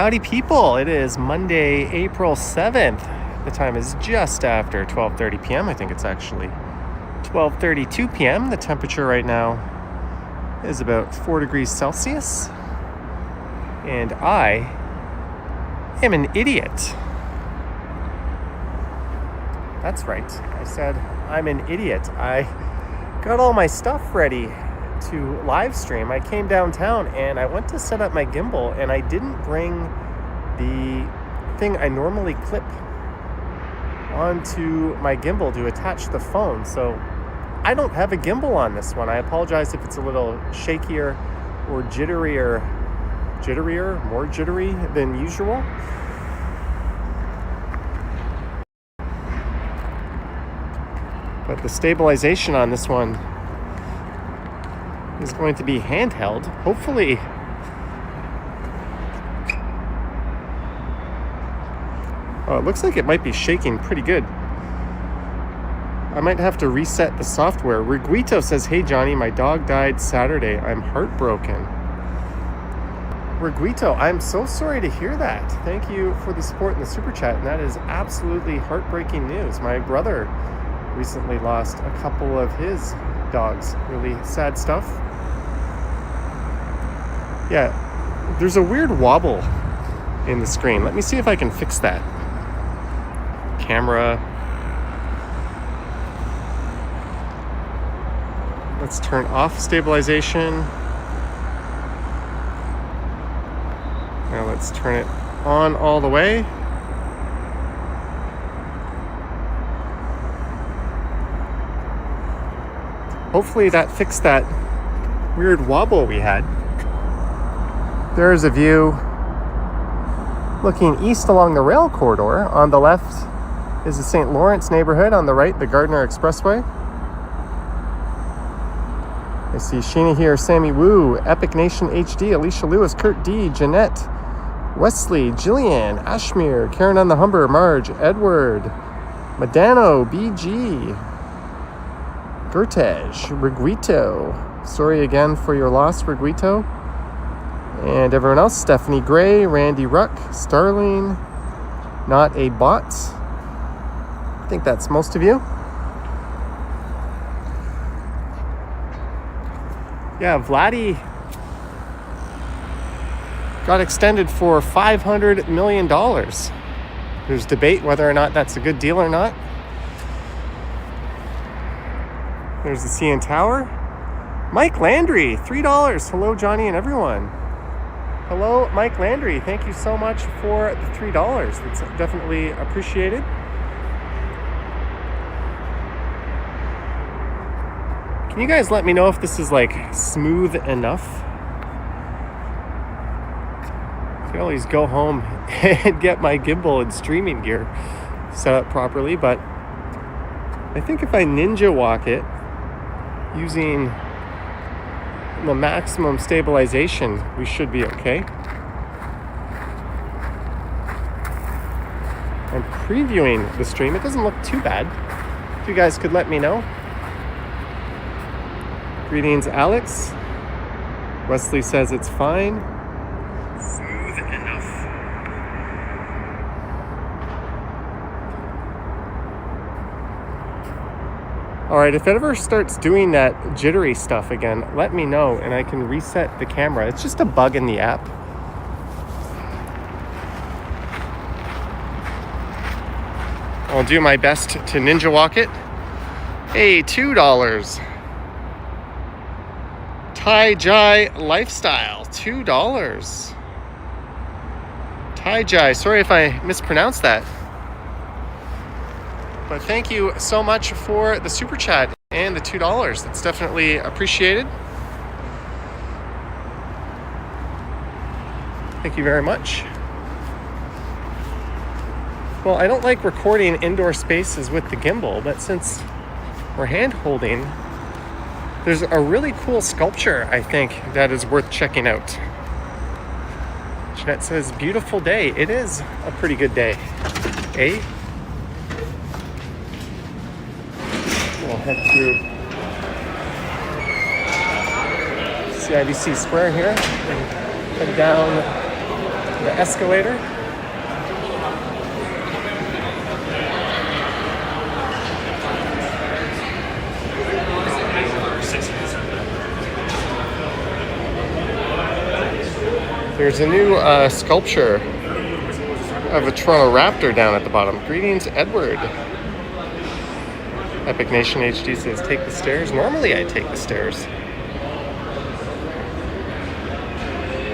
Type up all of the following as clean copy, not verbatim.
Howdy people, it is Monday, April 7th. The time is just after 12:30 p.m. I think it's actually 12:32 p.m. The temperature right now is about 4 degrees Celsius. And I am an idiot. That's right. I said I'm an idiot. I got all my stuff ready to live stream. I came downtown and I went to set up my gimbal and I didn't bring the thing I normally clip onto my gimbal to attach the phone. So I don't have a gimbal on this one. I apologize if it's a little shakier or more jittery than usual. But the stabilization on this one is going to be handheld. Hopefully, it looks like it might be shaking pretty good. I might have to reset the software. Riguito says, "Hey Johnny, my dog died Saturday. I'm heartbroken." Riguito, I'm so sorry to hear that. Thank you for the support in the super chat, and that is absolutely heartbreaking news. My brother recently lost a couple of his dogs. Really sad stuff. Yeah, there's a weird wobble in the screen. Let me see if I can fix that. Camera. Let's turn off stabilization. Now let's turn it on all the way. Hopefully that fixed that weird wobble we had. There's a view looking east along the rail corridor. On the left is the St. Lawrence neighborhood. On the right, the Gardner Expressway. I see Sheena here, Sammy Wu, Epic Nation HD, Alicia Lewis, Kurt D, Jeanette, Wesley, Jillian, Ashmere, Karen on the Humber, Marge, Edward, Madano, BG, Gertej, Riguito. Sorry again for your loss, Riguito. And everyone else, Stephanie Gray, Randy Ruck, Starling, Not a Bot. I think that's most of you. Yeah, Vladdy got extended for $500 million. There's debate whether or not that's a good deal or not. There's the CN Tower. Mike Landry, $3. Hello, Johnny and everyone. Hello, Mike Landry. Thank you so much for the $3. It's definitely appreciated. Can you guys let me know if this is like smooth enough? I can always go home and get my gimbal and streaming gear set up properly, but I think if I ninja walk it using the maximum stabilization, we should be okay. I'm previewing the stream. It doesn't look too bad. If you guys could let me know. Greetings, Alex. Wesley says it's fine. Smooth enough. All right, if it ever starts doing that jittery stuff again, let me know and I can reset the camera. It's just a bug in the app. I'll do my best to ninja walk it. Hey, $2. Tai Jai Lifestyle, $2. Tai Jai, sorry if I mispronounced that. But thank you so much for the super chat and the $2. That's definitely appreciated. Thank you very much. Well, I don't like recording indoor spaces with the gimbal, but since we're hand holding, there's a really cool sculpture, I think, that is worth checking out. Jeanette says, beautiful day. It is a pretty good day. Eh? We'll head through CIBC Square here and head down the escalator. There's a new sculpture of a Toronto Raptor down at the bottom. Greetings, Edward. Epic Nation HD says, take the stairs. Normally I take the stairs.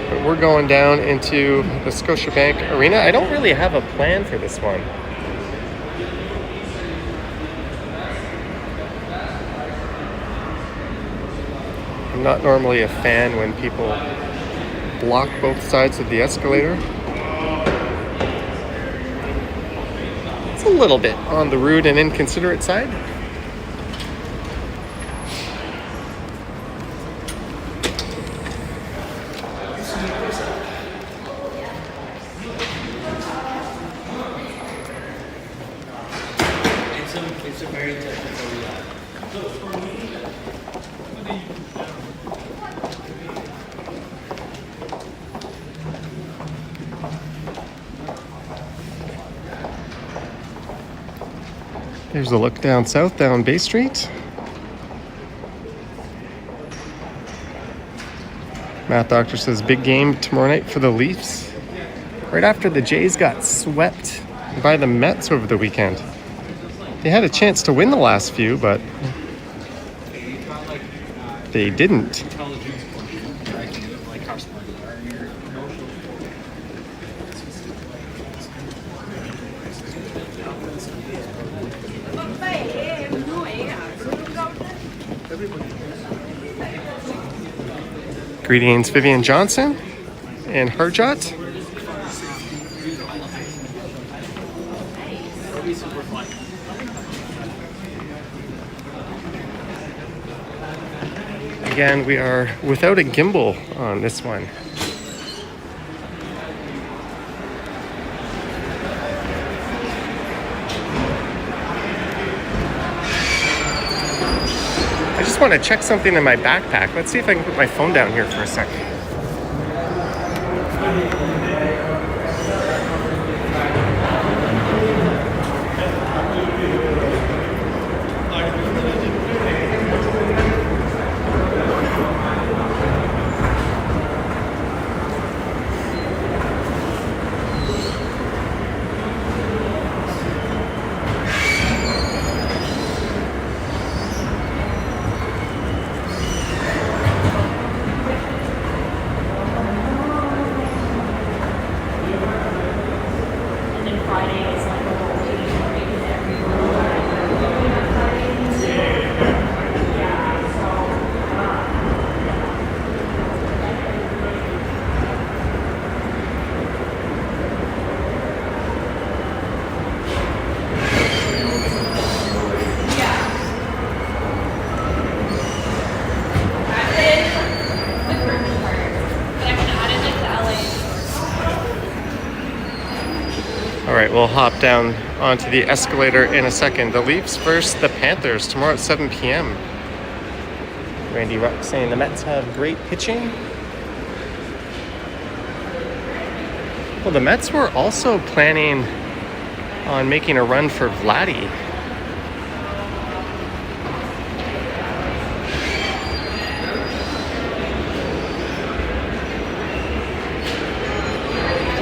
But we're going down into the Scotiabank Arena. I don't really have a plan for this one. I'm not normally a fan when people block both sides of the escalator. It's a little bit on the rude and inconsiderate side. It's a very technical. There's a look down south, down Bay Street. Math Doctor says big game tomorrow night for the Leafs. Right after the Jays got swept by the Mets over the weekend. They had a chance to win the last few, but they didn't. Greetings, Vivian Johnson and Harjot. Again, we are without a gimbal on this one. I just want to check something in my backpack. Let's see if I can put my phone down here for a second. All right, we'll hop down onto the escalator in a second. The Leafs versus the Panthers tomorrow at 7 p.m. Randy Ruck saying the Mets have great pitching. Well, the Mets were also planning on making a run for Vladdy.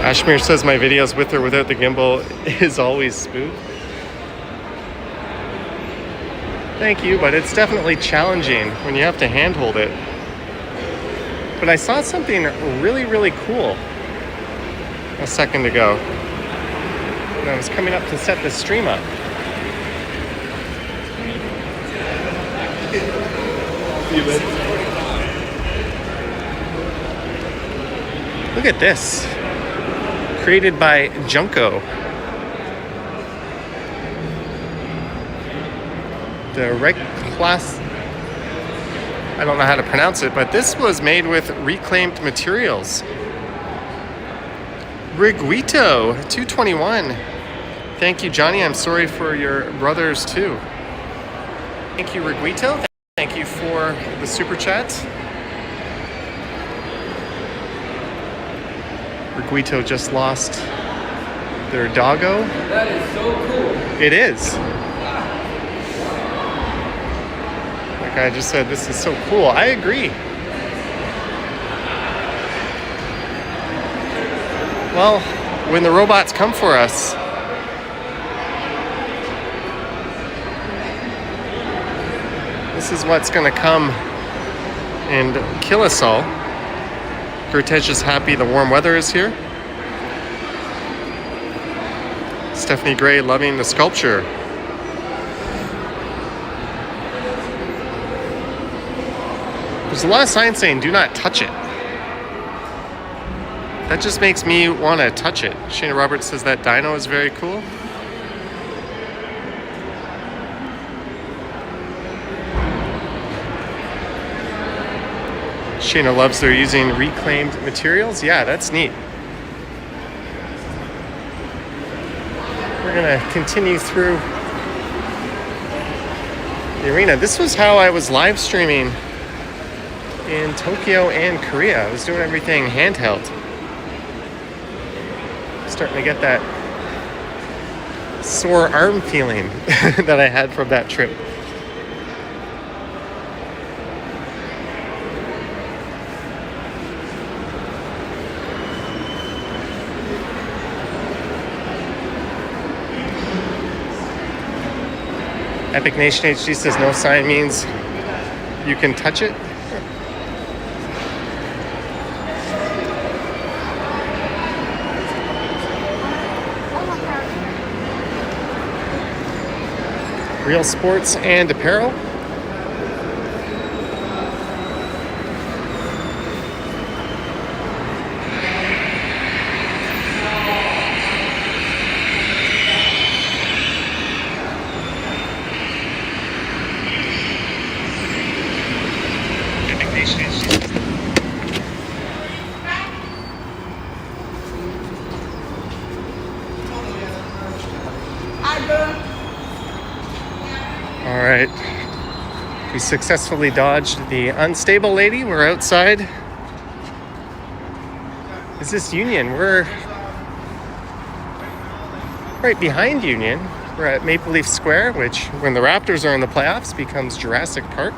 Ashmir says my videos with or without the gimbal is always smooth. Thank you, but it's definitely challenging when you have to handhold it. But I saw something really, really cool a second ago when I was coming up to set the stream up. Look at this. Created by Junko. The class, I don't know how to pronounce it, but this was made with reclaimed materials. Riguito 221. Thank you, Johnny. I'm sorry for your brothers too. Thank you, Riguito. Thank you for the super chat. Guito just lost their doggo. That is so cool. It is. Like I just said, this is so cool. I agree. Well, when the robots come for us, this is what's going to come and kill us all. Gertej is happy the warm weather is here. Stephanie Gray loving the sculpture. There's a lot of signs saying do not touch it. That just makes me want to touch it. Shana Roberts says that dino is very cool. Shana loves they're using reclaimed materials. Yeah, that's neat. We're gonna continue through the arena. This was how I was live streaming in Tokyo and Korea. I was doing everything handheld. Starting to get that sore arm feeling that I had from that trip. Epic Nation HD says no sign means you can touch it. Real sports and apparel. All right, we successfully dodged the unstable lady. We're outside. Is this Union? We're right behind Union. We're at Maple Leaf Square, which when the Raptors are in the playoffs becomes Jurassic Park.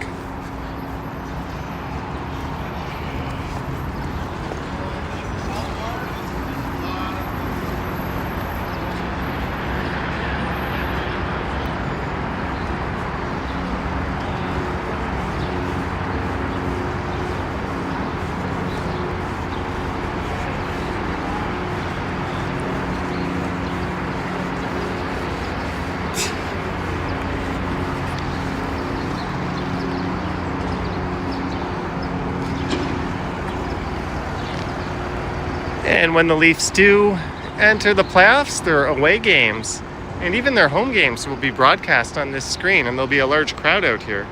And when the Leafs do enter the playoffs, their away games and even their home games will be broadcast on this screen, and there'll be a large crowd out here.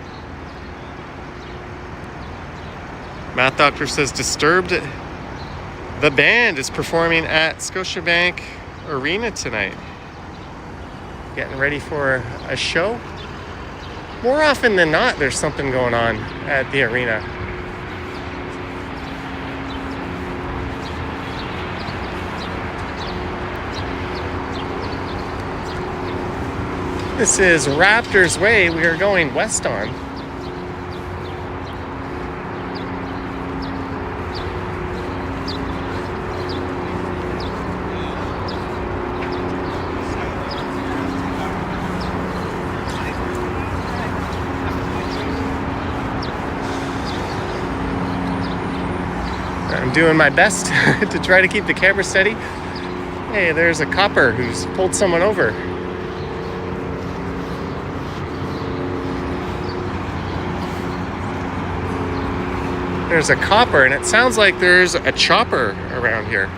Math Doctor says Disturbed, the band, is performing at Scotiabank Arena tonight. Getting ready for a show. More often than not, there's something going on at the arena. This is Raptors Way. We are going west on. I'm doing my best to try to keep the camera steady. Hey, there's a copper who's pulled someone over. There's a copper, and it sounds like there's a chopper around here.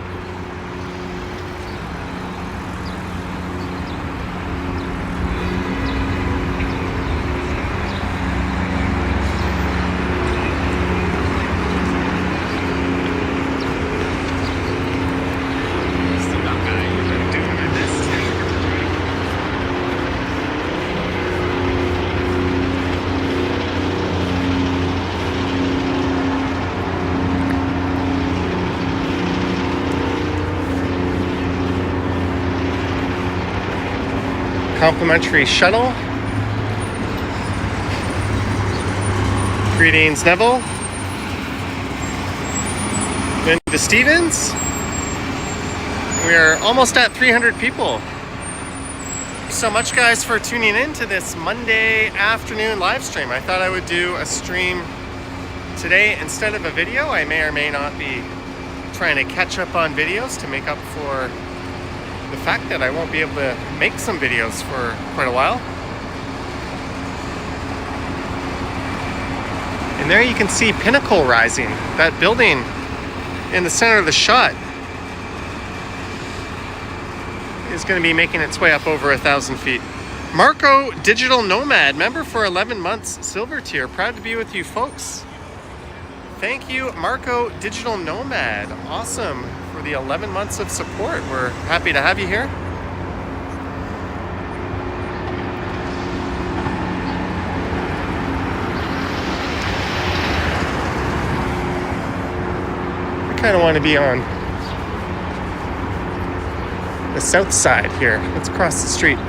complimentary shuttle. Greetings, Neville. Linda Stevens. We are almost at 300 people. Thanks so much, guys, for tuning in to this Monday afternoon live stream. I thought I would do a stream today instead of a video. I may or may not be trying to catch up on videos to make up for the fact that I won't be able to make some videos for quite a while. And there you can see Pinnacle rising, that building in the center of the shot is going to be making its way up over 1,000 feet. Marco, Digital Nomad, member for 11 months, silver tier. Proud to be with you folks. Thank you, Marco, Digital Nomad. Awesome for the 11 months of support. We're happy to have you here. I kind of want to be on the south side here. Let's cross the street.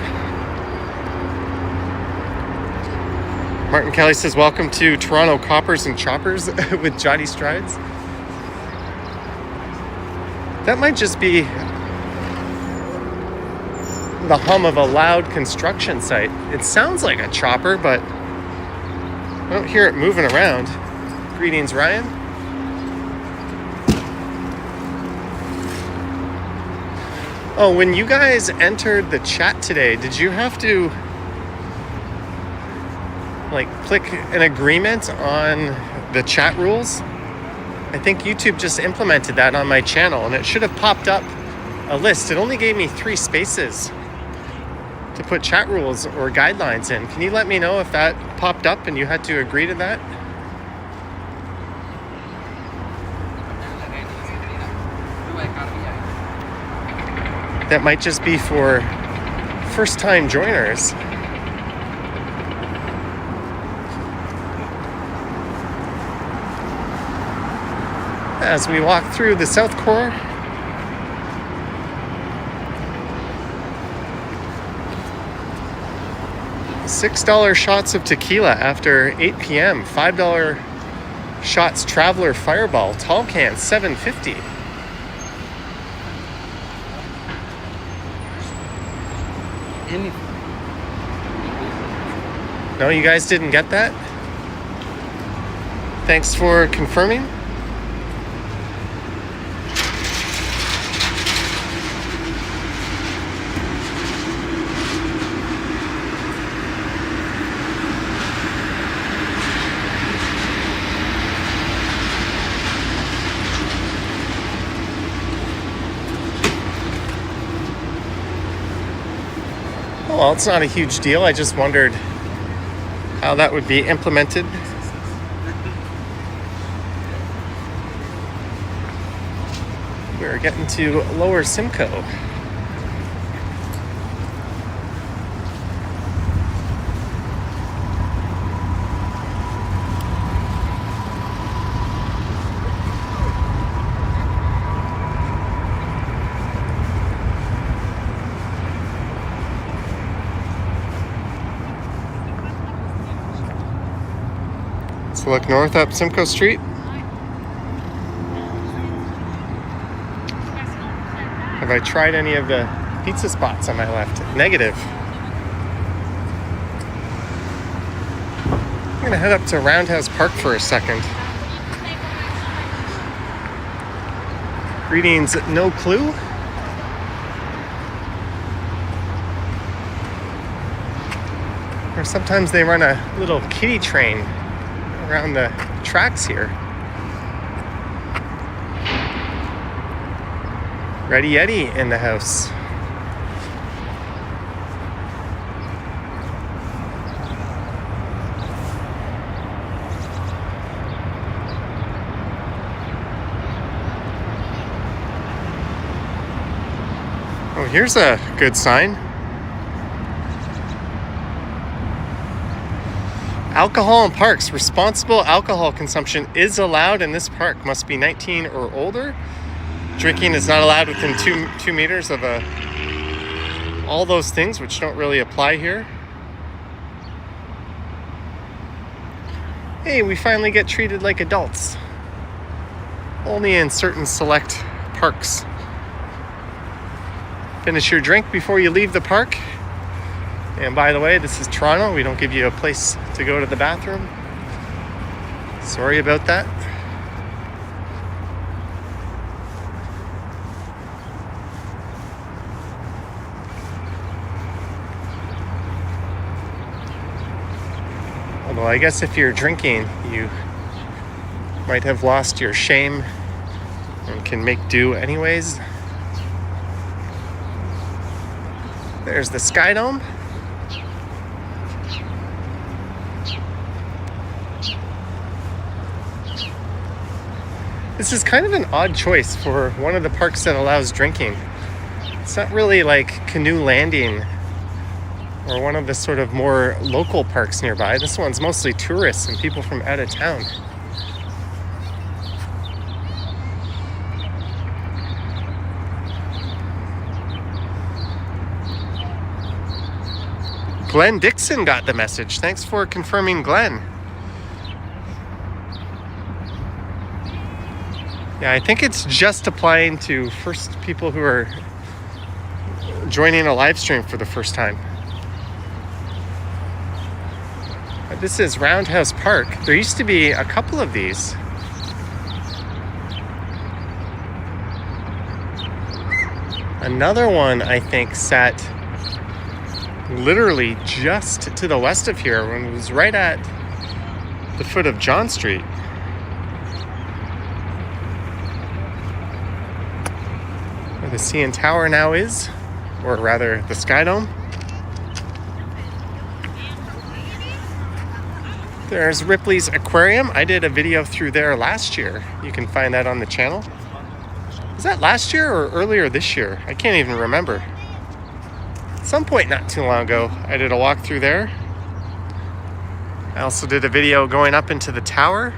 Martin Kelly says, welcome to Toronto Coppers and Choppers with Jotty Strides. That might just be the hum of a loud construction site. It sounds like a chopper, but I don't hear it moving around. Greetings, Ryan. Oh, when you guys entered the chat today, did you have to click an agreement on the chat rules? I think YouTube just implemented that on my channel, and it should have popped up a list. It only gave me 3 spaces to put chat rules or guidelines in. Can you let me know if that popped up and you had to agree to that? That might just be for first-time joiners. As we walk through the South Core, $6 shots of tequila after 8 p.m. $5 shots Traveler Fireball, tall can $7.50. No, you guys didn't get that? Thanks for confirming. Well, it's not a huge deal. I just wondered how that would be implemented. We're getting to Lower Simcoe. Let's look north up Simcoe Street. Have I tried any of the pizza spots on my left? Negative. I'm gonna head up to Roundhouse Park for a second. Greetings, no clue. Or sometimes they run a little kiddie train around the tracks here. Ready Eddie in the house. Oh, here's a good sign. Alcohol in parks. Responsible alcohol consumption is allowed in this park. Must be 19 or older. Drinking is not allowed within 2 meters of a all those things which don't really apply here. Hey, we finally get treated like adults. Only in certain select parks. Finish your drink before you leave the park. And by the way, this is Toronto. We don't give you a place to go to the bathroom. Sorry about that. Although I guess if you're drinking, you might have lost your shame and can make do anyways. There's the Sky Dome. This is kind of an odd choice for one of the parks that allows drinking. It's not really like Canoe Landing or one of the sort of more local parks nearby. This one's mostly tourists and people from out of town. Glenn Dixon got the message. Thanks for confirming, Glenn. Yeah, I think it's just applying to first people who are joining a live stream for the first time. This is Roundhouse Park. There used to be a couple of these. Another one, I think, sat literally just to the west of here when it was right at the foot of John Street. Where the CN Tower now is, or rather the Sky Dome. There's Ripley's Aquarium. I did a video through there last year. You can find that on the channel. Was that last year or earlier this year? I can't even remember. At some point not too long ago, I did a walk through there. I also did a video going up into the tower.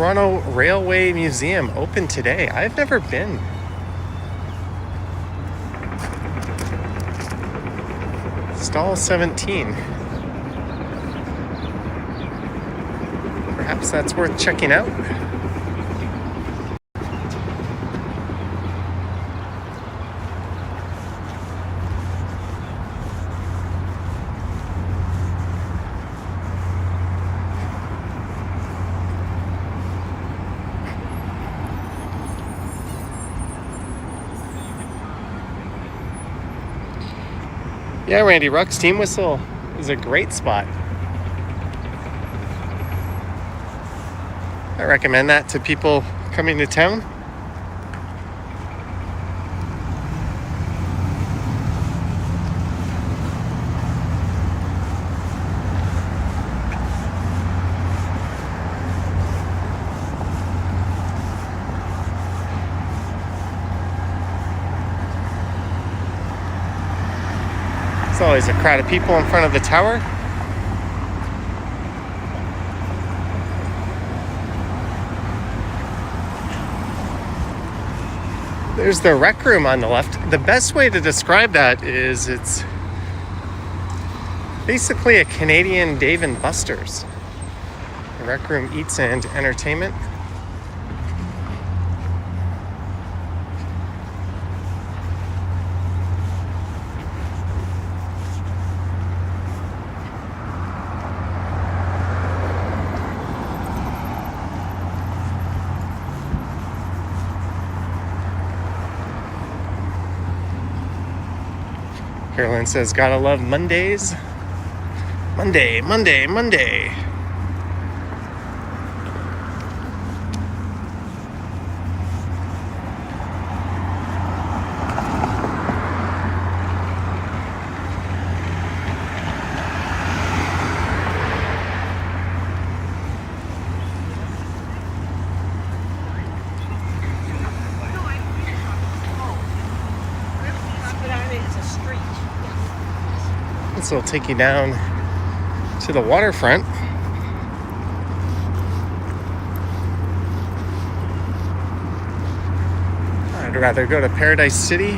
Toronto Railway Museum open today. I've never been. Stall 17. Perhaps that's worth checking out. Yeah, Randy, Ruck Steam Whistle is a great spot. I recommend that to people coming to town. There's always a crowd of people in front of the tower. There's the rec room on the left. The best way to describe that is it's basically a Canadian Dave & Buster's. The rec room eats and entertainment. Carolyn says, gotta love Mondays. Monday, Monday, Monday. a street. This will take you down to the waterfront. I'd rather go to Paradise City.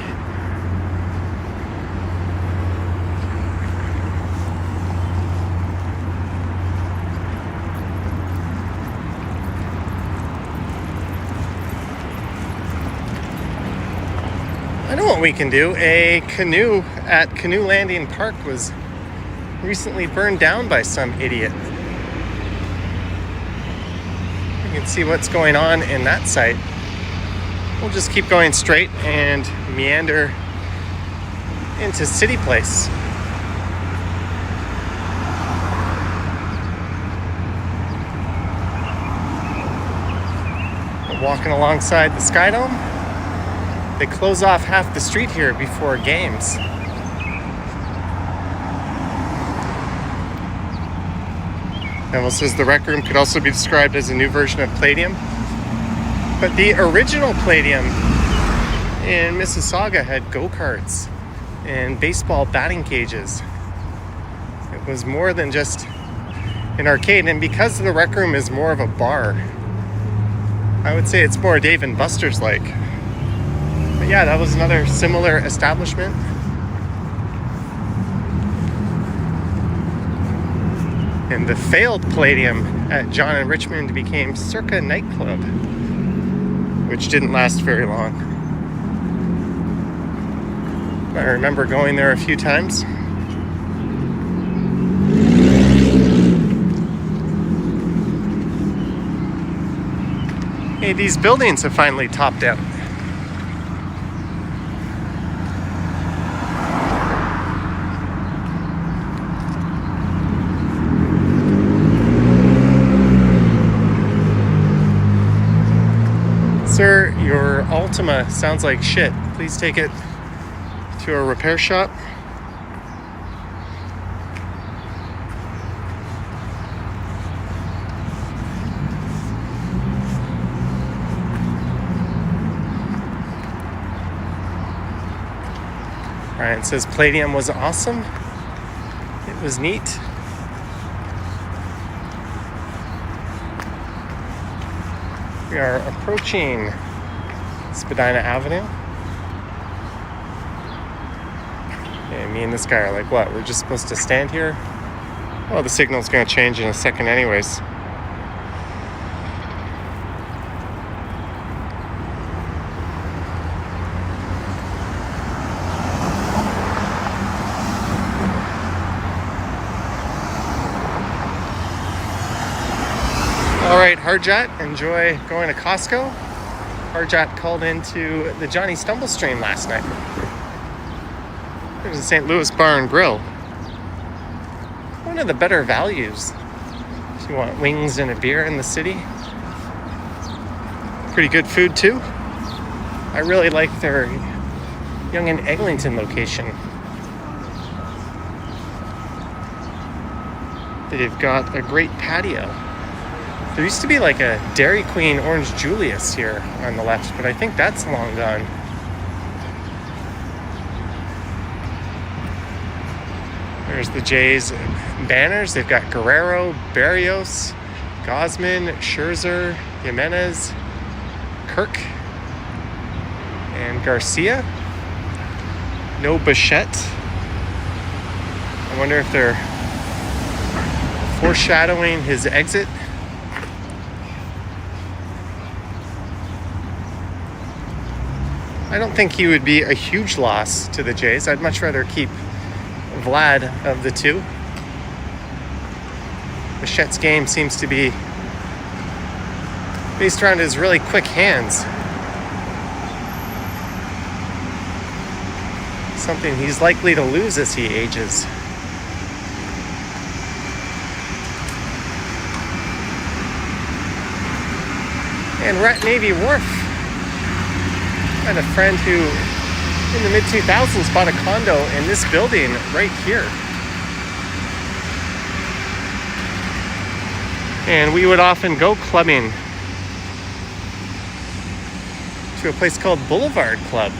I know what we can do. A canoe at Canoe Landing Park was recently burned down by some idiot. You can see what's going on in that site. We'll just keep going straight and meander into City Place. We're walking alongside the Sky Dome. They close off half the street here before games. Neville says the rec room could also be described as a new version of Palladium. But the original Palladium in Mississauga had go-karts and baseball batting cages. It was more than just an arcade, and because the rec room is more of a bar, I would say it's more Dave and Buster's like. But yeah, that was another similar establishment. And the failed Palladium at John and Richmond became Circa Nightclub, which didn't last very long. I remember going there a few times. Hey, these buildings have finally topped out. Sir, your Altima sounds like shit. Please take it to a repair shop. Ryan says Palladium was awesome. It was neat. We are approaching Spadina Avenue. And me and this guy are like, what? We're just supposed to stand here? Well, the signal's going to change in a second anyways. All right, Harjat, enjoy going to Costco. Harjat called into the Johnny Stumble stream last night. There's a St. Louis Bar and Grill. One of the better values if you want wings and a beer in the city. Pretty good food too. I really like their Yonge and Eglinton location. They've got a great patio. There used to be like a Dairy Queen Orange Julius here on the left, but I think that's long gone. There's the Jays banners. They've got Guerrero, Berrios, Gausman, Scherzer, Jimenez, Kirk, and Garcia. No Bichette. I wonder if they're foreshadowing his exit. I don't think he would be a huge loss to the Jays. I'd much rather keep Vlad of the two. Bichette's game seems to be based around his really quick hands. Something he's likely to lose as he ages. And we're at Navy Wharf. I had a friend who, in the mid-2000s, bought a condo in this building right here. And we would often go clubbing to a place called Boulevard Club,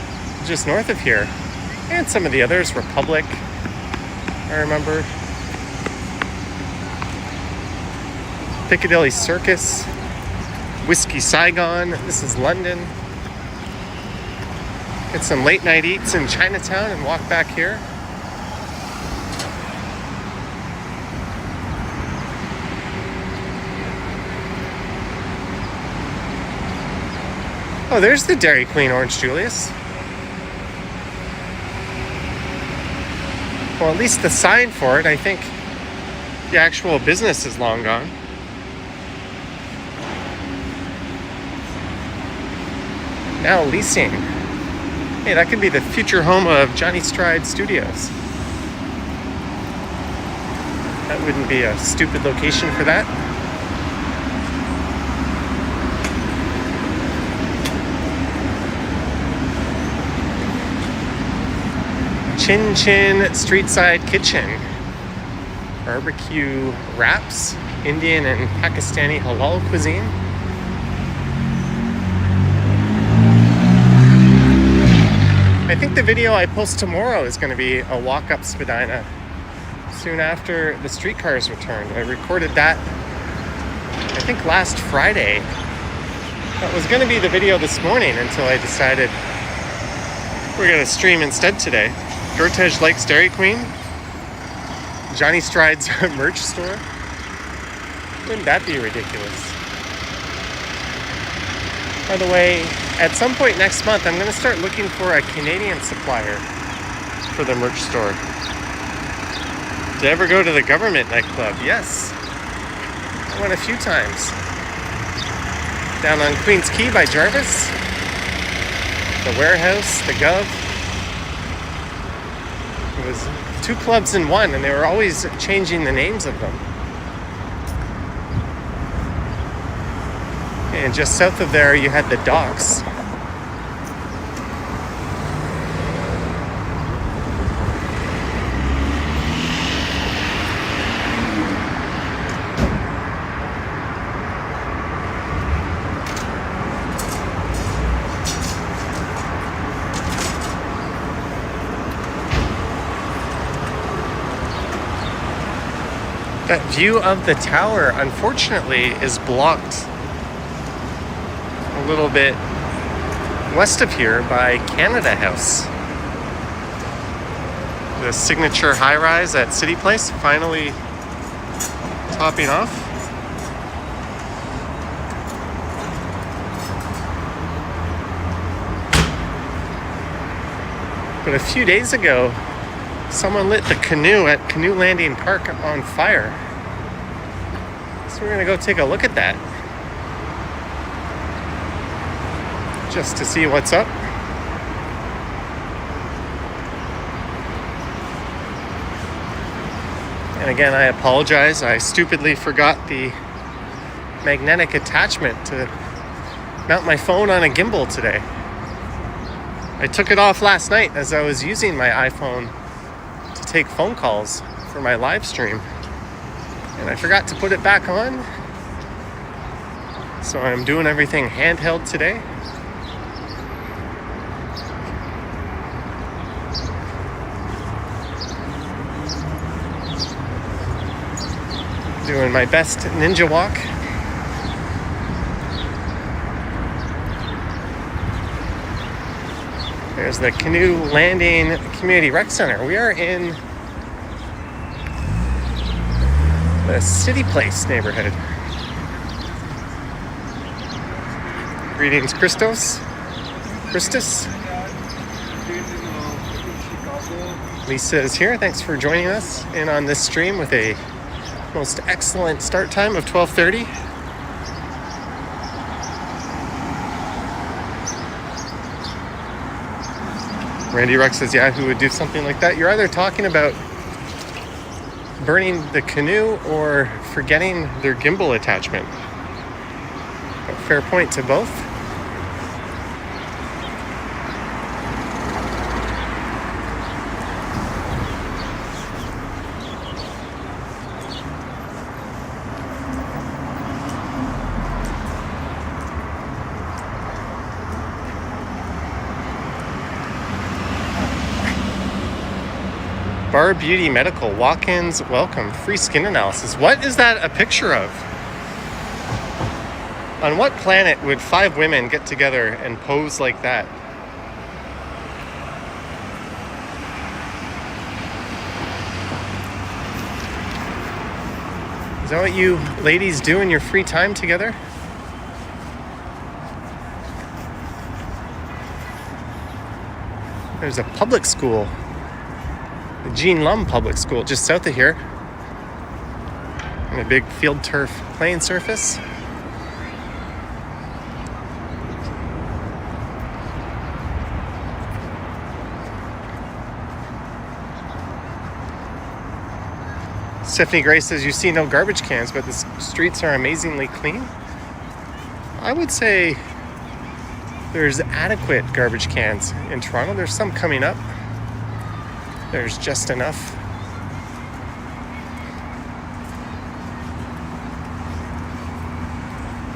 just north of here. And some of the others, Republic, I remember. Piccadilly Circus, Whiskey Saigon, this is London. Get some late night eats in Chinatown and walk back here. Oh, there's the Dairy Queen Orange Julius. Well, at least the sign for it. I think the actual business is long gone. Now leasing. Hey, that could be the future home of Johnny Stride Studios. That wouldn't be a stupid location for that. Chin Chin Street Side Kitchen. Barbecue wraps, Indian and Pakistani halal cuisine. I think the video I post tomorrow is going to be a walk up Spadina soon after the streetcars returned. I recorded that, I think, last Friday. That was going to be the video this morning until I decided we're going to stream instead today. Gertej likes Dairy Queen. Johnny Stride's merch store. Wouldn't that be ridiculous? By the way, at some point next month, I'm going to start looking for a Canadian supplier for the merch store. Did I ever go to the government nightclub? Yes. I went a few times. Down on Queen's Quay by Jarvis. The Warehouse, the Gov. It was 2 clubs in one, and they were always changing the names of them. And just south of there, you had the docks. That view of the tower, unfortunately, is blocked a little bit west of here by Canada House. The signature high-rise at City Place finally topping off. But a few days ago, someone lit the canoe at Canoe Landing Park on fire. So we're gonna go take a look at that. Just to see what's up. And again, I apologize. I stupidly forgot the magnetic attachment to mount my phone on a gimbal today. I took it off last night as I was using my iPhone to take phone calls for my live stream. And I forgot to put it back on. So I'm doing everything handheld today. Doing my best ninja walk. There's the Canoe Landing Community Rec Center. We are in the City Place neighborhood. Greetings, Christos. Lisa is here. Thanks for joining us in on this stream with a most excellent start time of 12:30. Randy Rex says, yeah, who would do something like that? You're either talking about burning the canoe or forgetting their gimbal attachment. A fair point to both. Bar Beauty Medical, walk-ins welcome, free skin analysis. What is that a picture of? On what planet would 5 women get together and pose like that? Is that what you ladies do in your free time together? There's a public school, the Gene Lum Public School, just south of here. And a big field turf playing surface. Stephanie Gray says you see no garbage cans, but the streets are amazingly clean. I would say there's adequate garbage cans in Toronto. There's some coming up. There's just enough.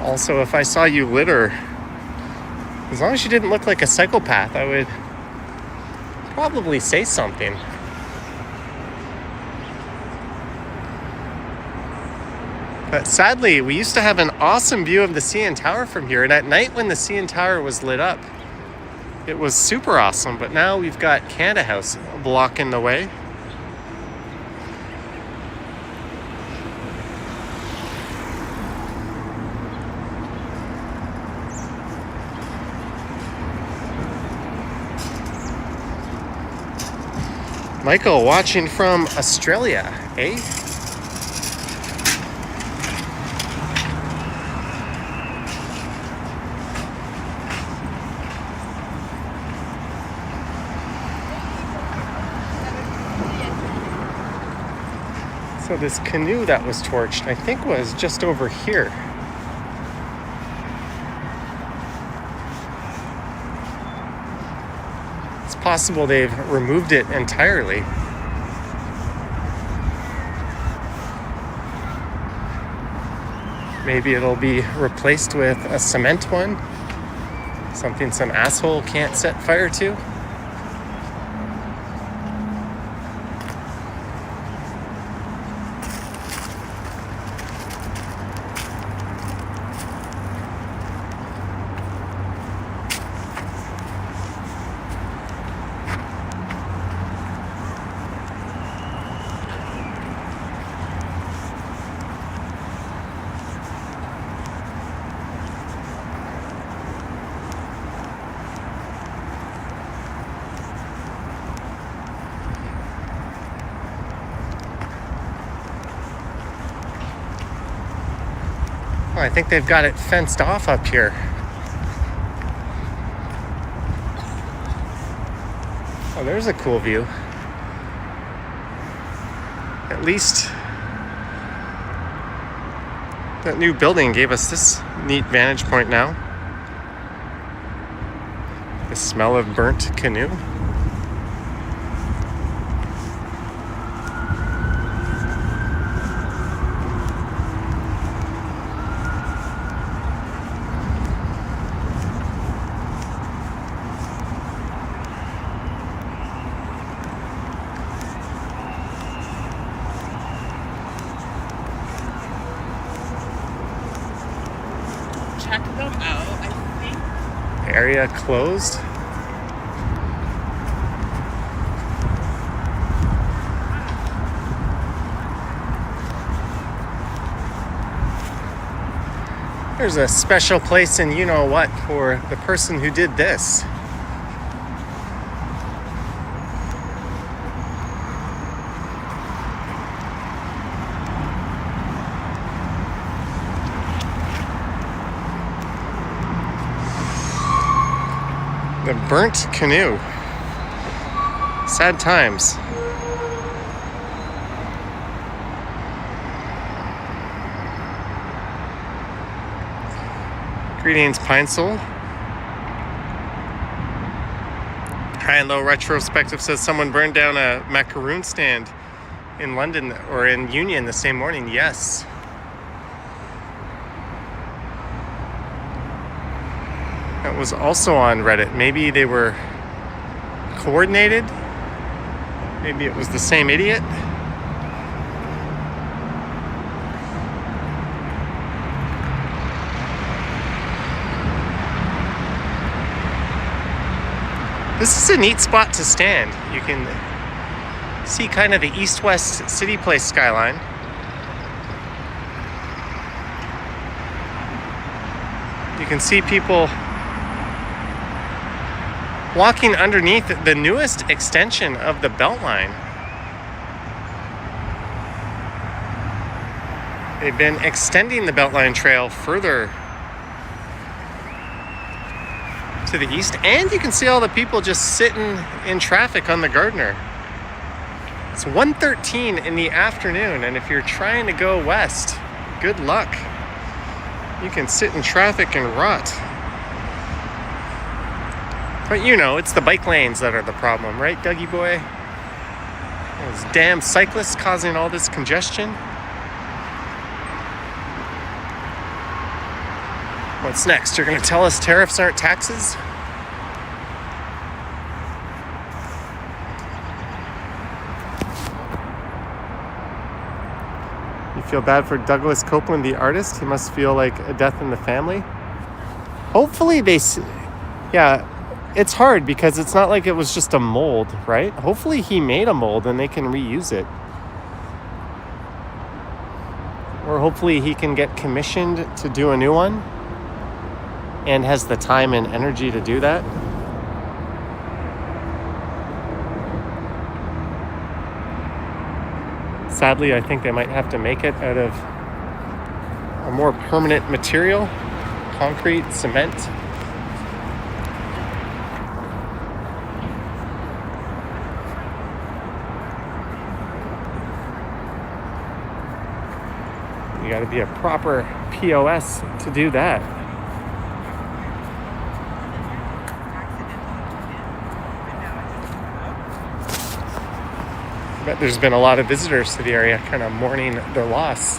Also, if I saw you litter, as long as you didn't look like a psychopath, I would probably say something. But sadly, we used to have an awesome view of the CN Tower from here. And at night when the CN Tower was lit up, it was super awesome. But now we've got Canada House blocking the way. Michael watching from Australia, eh? So this canoe that was torched, I think, was just over here. It's possible they've removed it entirely. Maybe it'll be replaced with a cement one. Something some asshole can't set fire to. Oh, I think they've got it fenced off up here. Oh, there's a cool view. At least that new building gave us this neat vantage point now. The smell of burnt canoe. Check them out, I think. Area closed. There's a special place in you-know-what for the person who did this. The burnt canoe. Sad times. Greetings, Pine Soul. High and Low Retrospective says someone burned down a macaroon stand in London or in Union the same morning. Yes. That was also on Reddit. Maybe they were coordinated. Maybe it was the same idiot. This is a neat spot to stand. You can see kind of the east-west city place skyline. You can see people walking underneath the newest extension of the Beltline. They've been extending the Beltline Trail further to the east, and you can see all the people just sitting in traffic on the Gardiner. It's 1:13 in the afternoon, and if you're trying to go west, good luck. You can sit in traffic and rot. But you know, it's the bike lanes that are the problem, right, Dougie boy? Those damn cyclists causing all this congestion. What's next? You're going to tell us tariffs aren't taxes? You feel bad for Douglas Copeland, the artist? He must feel like a death in the family. Hopefully yeah, it's hard because it's not like it was just a mold, right? Hopefully he made a mold and they can reuse it. Or hopefully he can get commissioned to do a new one and has the time and energy to do that. Sadly, I think they might have to make it out of a more permanent material, concrete, cement. You got to be a proper POS to do that. I bet there's been a lot of visitors to the area kind of mourning their loss.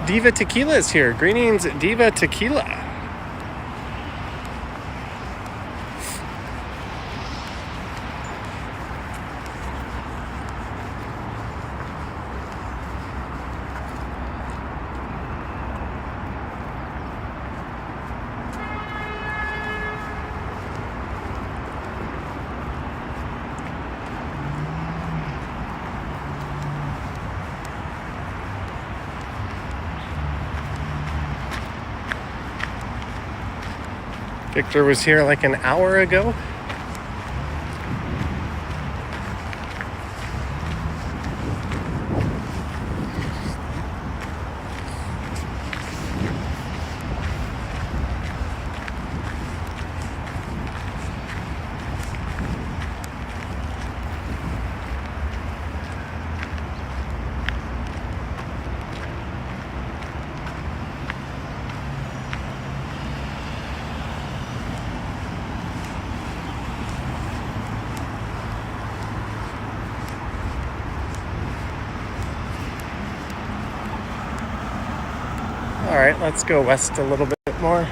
Diva Tequila is here. Greetings, Diva Tequila. Victor was here like an hour ago. All right, let's go west a little bit more.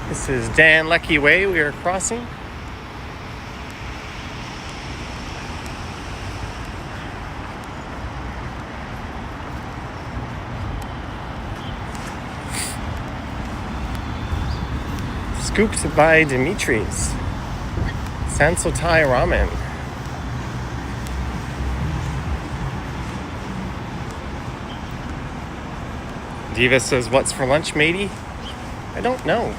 This is Dan Leckie Way we are crossing. Scooped by Dimitri's. Sansotai Ramen. Diva says, what's for lunch, matey? I don't know.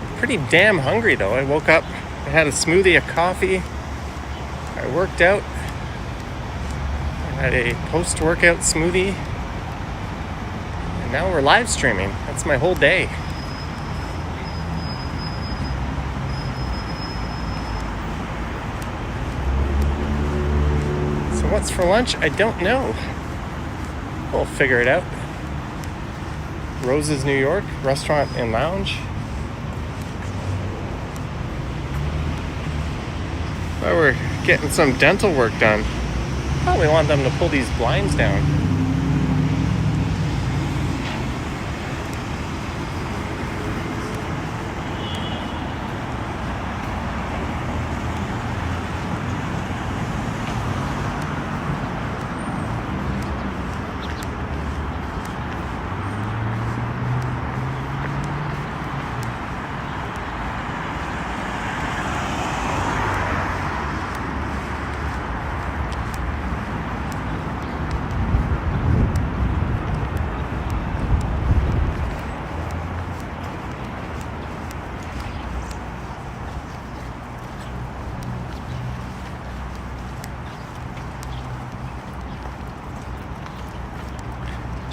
I'm pretty damn hungry, though. I woke up, I had a smoothie, a coffee. I worked out. I had a post-workout smoothie. And now we're live streaming. That's my whole day. So what's for lunch? I don't know. We'll figure it out. Rose's New York Restaurant and Lounge. Well, we're getting some dental work done. Probably want them to pull these blinds down.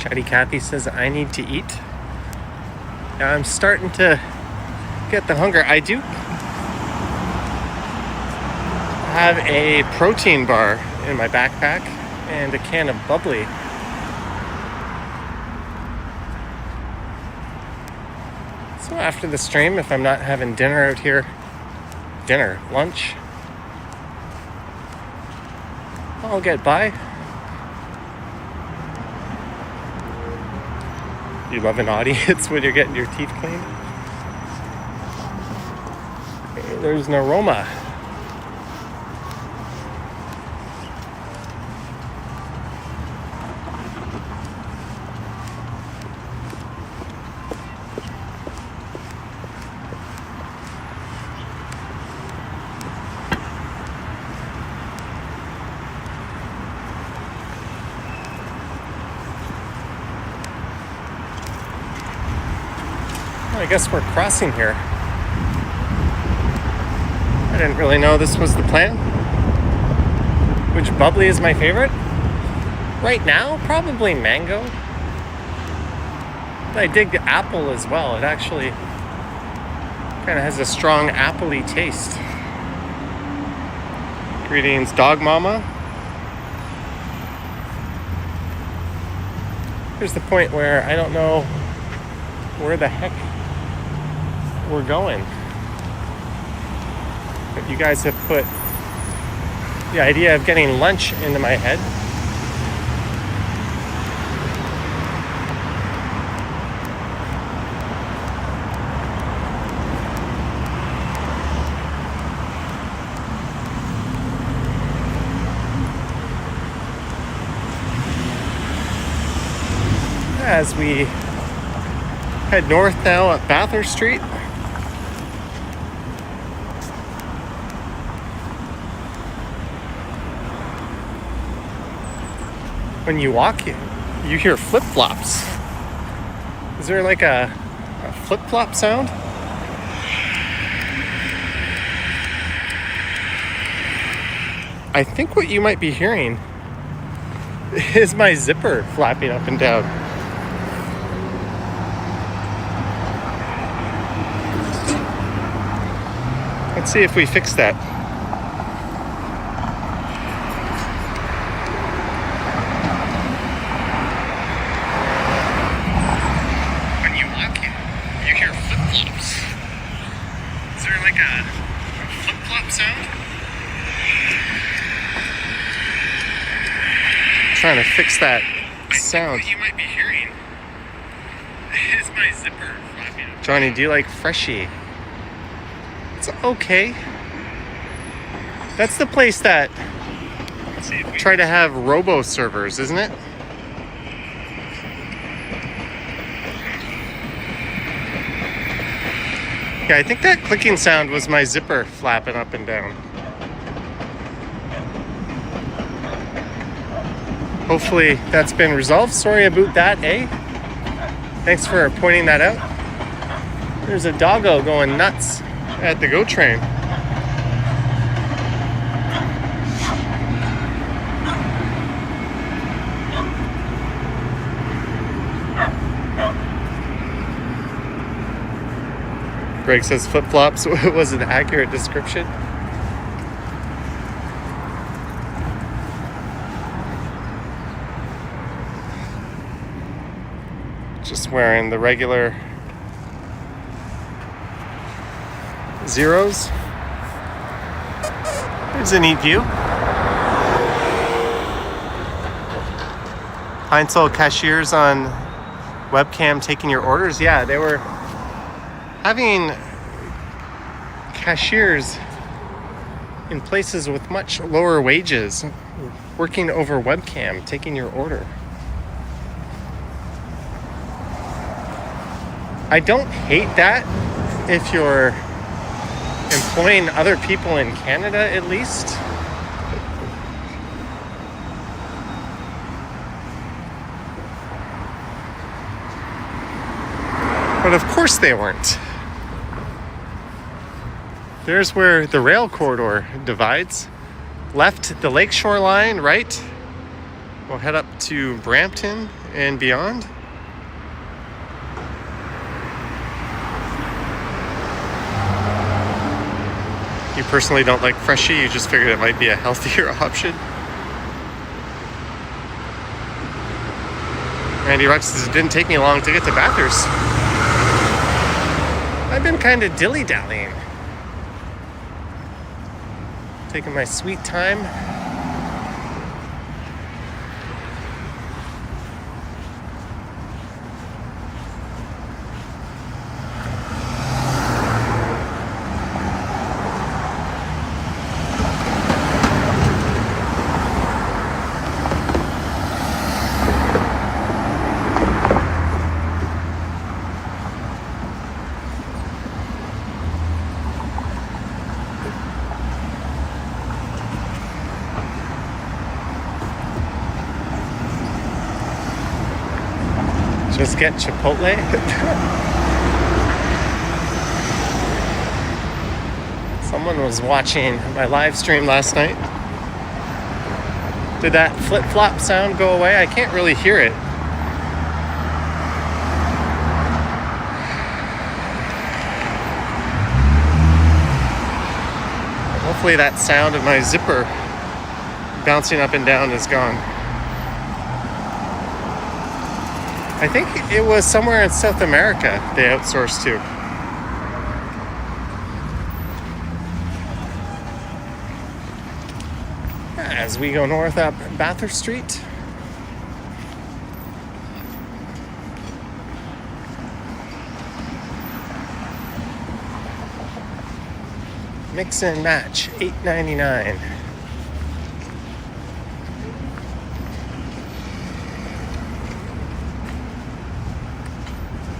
Chatty Cathy says I need to eat. Now I'm starting to get the hunger. I do have a protein bar in my backpack and a can of bubbly. So after the stream, if I'm not having dinner out here, lunch, I'll get by. You love an audience when you're getting your teeth cleaned? There's an aroma. I guess we're crossing here. I didn't really know this was the plan. Which bubbly is my favorite? Right now, probably mango. But I dig the apple as well. It actually kind of has a strong apple-y taste. Greetings, Dog Mama. Here's the point where I don't know where the heck we're going. But you guys have put the idea of getting lunch into my head. As we head north now at Bathurst Street. When you walk, you hear flip-flops. Is there like a flip-flop sound? I think what you might be hearing is my zipper flapping up and down. Let's see if we fix that. When you walk, you hear flip-flops. Is there like a flip-flop sound? I'm trying to fix that sound. What you might be hearing is my zipper flapping up. Johnny, do you like Freshie? It's okay. That's the place that try to have robo servers, isn't it? Yeah, I think that clicking sound was my zipper flapping up and down. Hopefully that's been resolved. Sorry about that, eh? Thanks for pointing that out. There's a doggo going nuts at the GO train. Greg says flip-flops was an accurate description. Just wearing the regular zeros. There's a neat view. Heinzel cashiers on webcam taking your orders. Yeah, they were having cashiers in places with much lower wages working over webcam taking your order. I don't hate that if you're employing other people in Canada, at least. But of course they weren't. There's where the rail corridor divides. Left, the lakeshore line, right? We'll head up to Brampton and beyond. You personally don't like Freshie, you just figured it might be a healthier option. Randy Rux says it didn't take me long to get to Bathurst. I've been kind of dilly-dallying. Taking my sweet time. Just get Chipotle. Someone was watching my live stream last night. Did that flip-flop sound go away? I can't really hear it. Hopefully that sound of my zipper bouncing up and down is gone. I think it was somewhere in South America they outsourced to. As we go north up Bathurst Street. Mix and match, $8.99.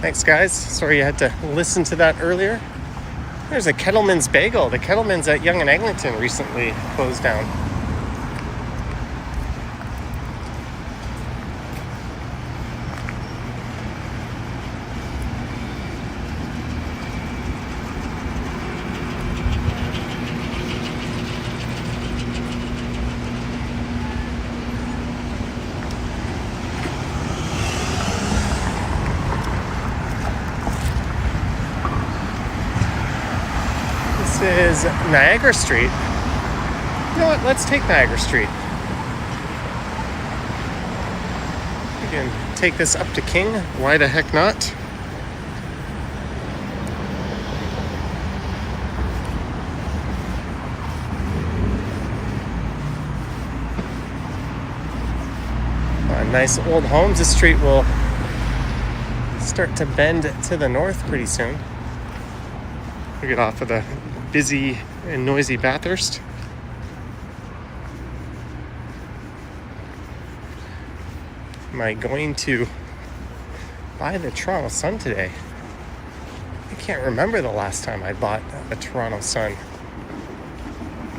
Thanks, guys. Sorry you had to listen to that earlier. There's a Kettleman's Bagel. The Kettleman's at Yonge and Eglinton recently closed down. Is Niagara Street. You know what? Let's take Niagara Street. We can take this up to King. Why the heck not? Nice old homes. This street will start to bend to the north pretty soon. We get off of the busy and noisy Bathurst. Am I going to buy the Toronto Sun today? I can't remember the last time I bought a Toronto Sun.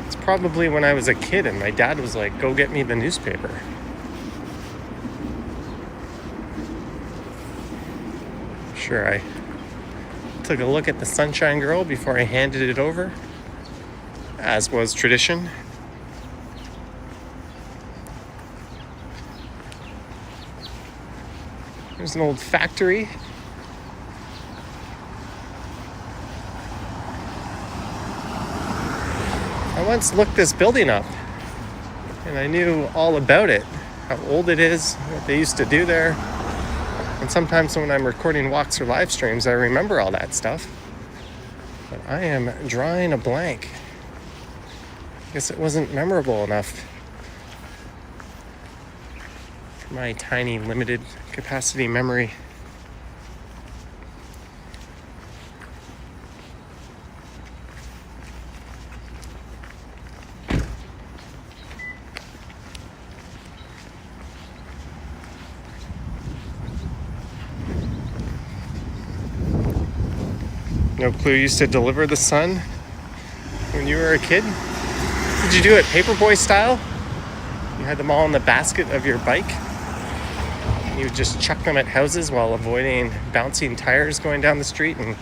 It's probably when I was a kid and my dad was like, go get me the newspaper. Sure, I took a look at the Sunshine Girl before I handed it over, as was tradition. There's an old factory. I once looked this building up and I knew all about it, how old it is, what they used to do there. And sometimes when I'm recording walks or live streams, I remember all that stuff. But I am drawing a blank. I guess it wasn't memorable enough for my tiny, limited capacity memory. No clue. You used to deliver the Sun when you were a kid? Did you do it paperboy style? You had them all in the basket of your bike? You would just chuck them at houses while avoiding bouncing tires going down the street and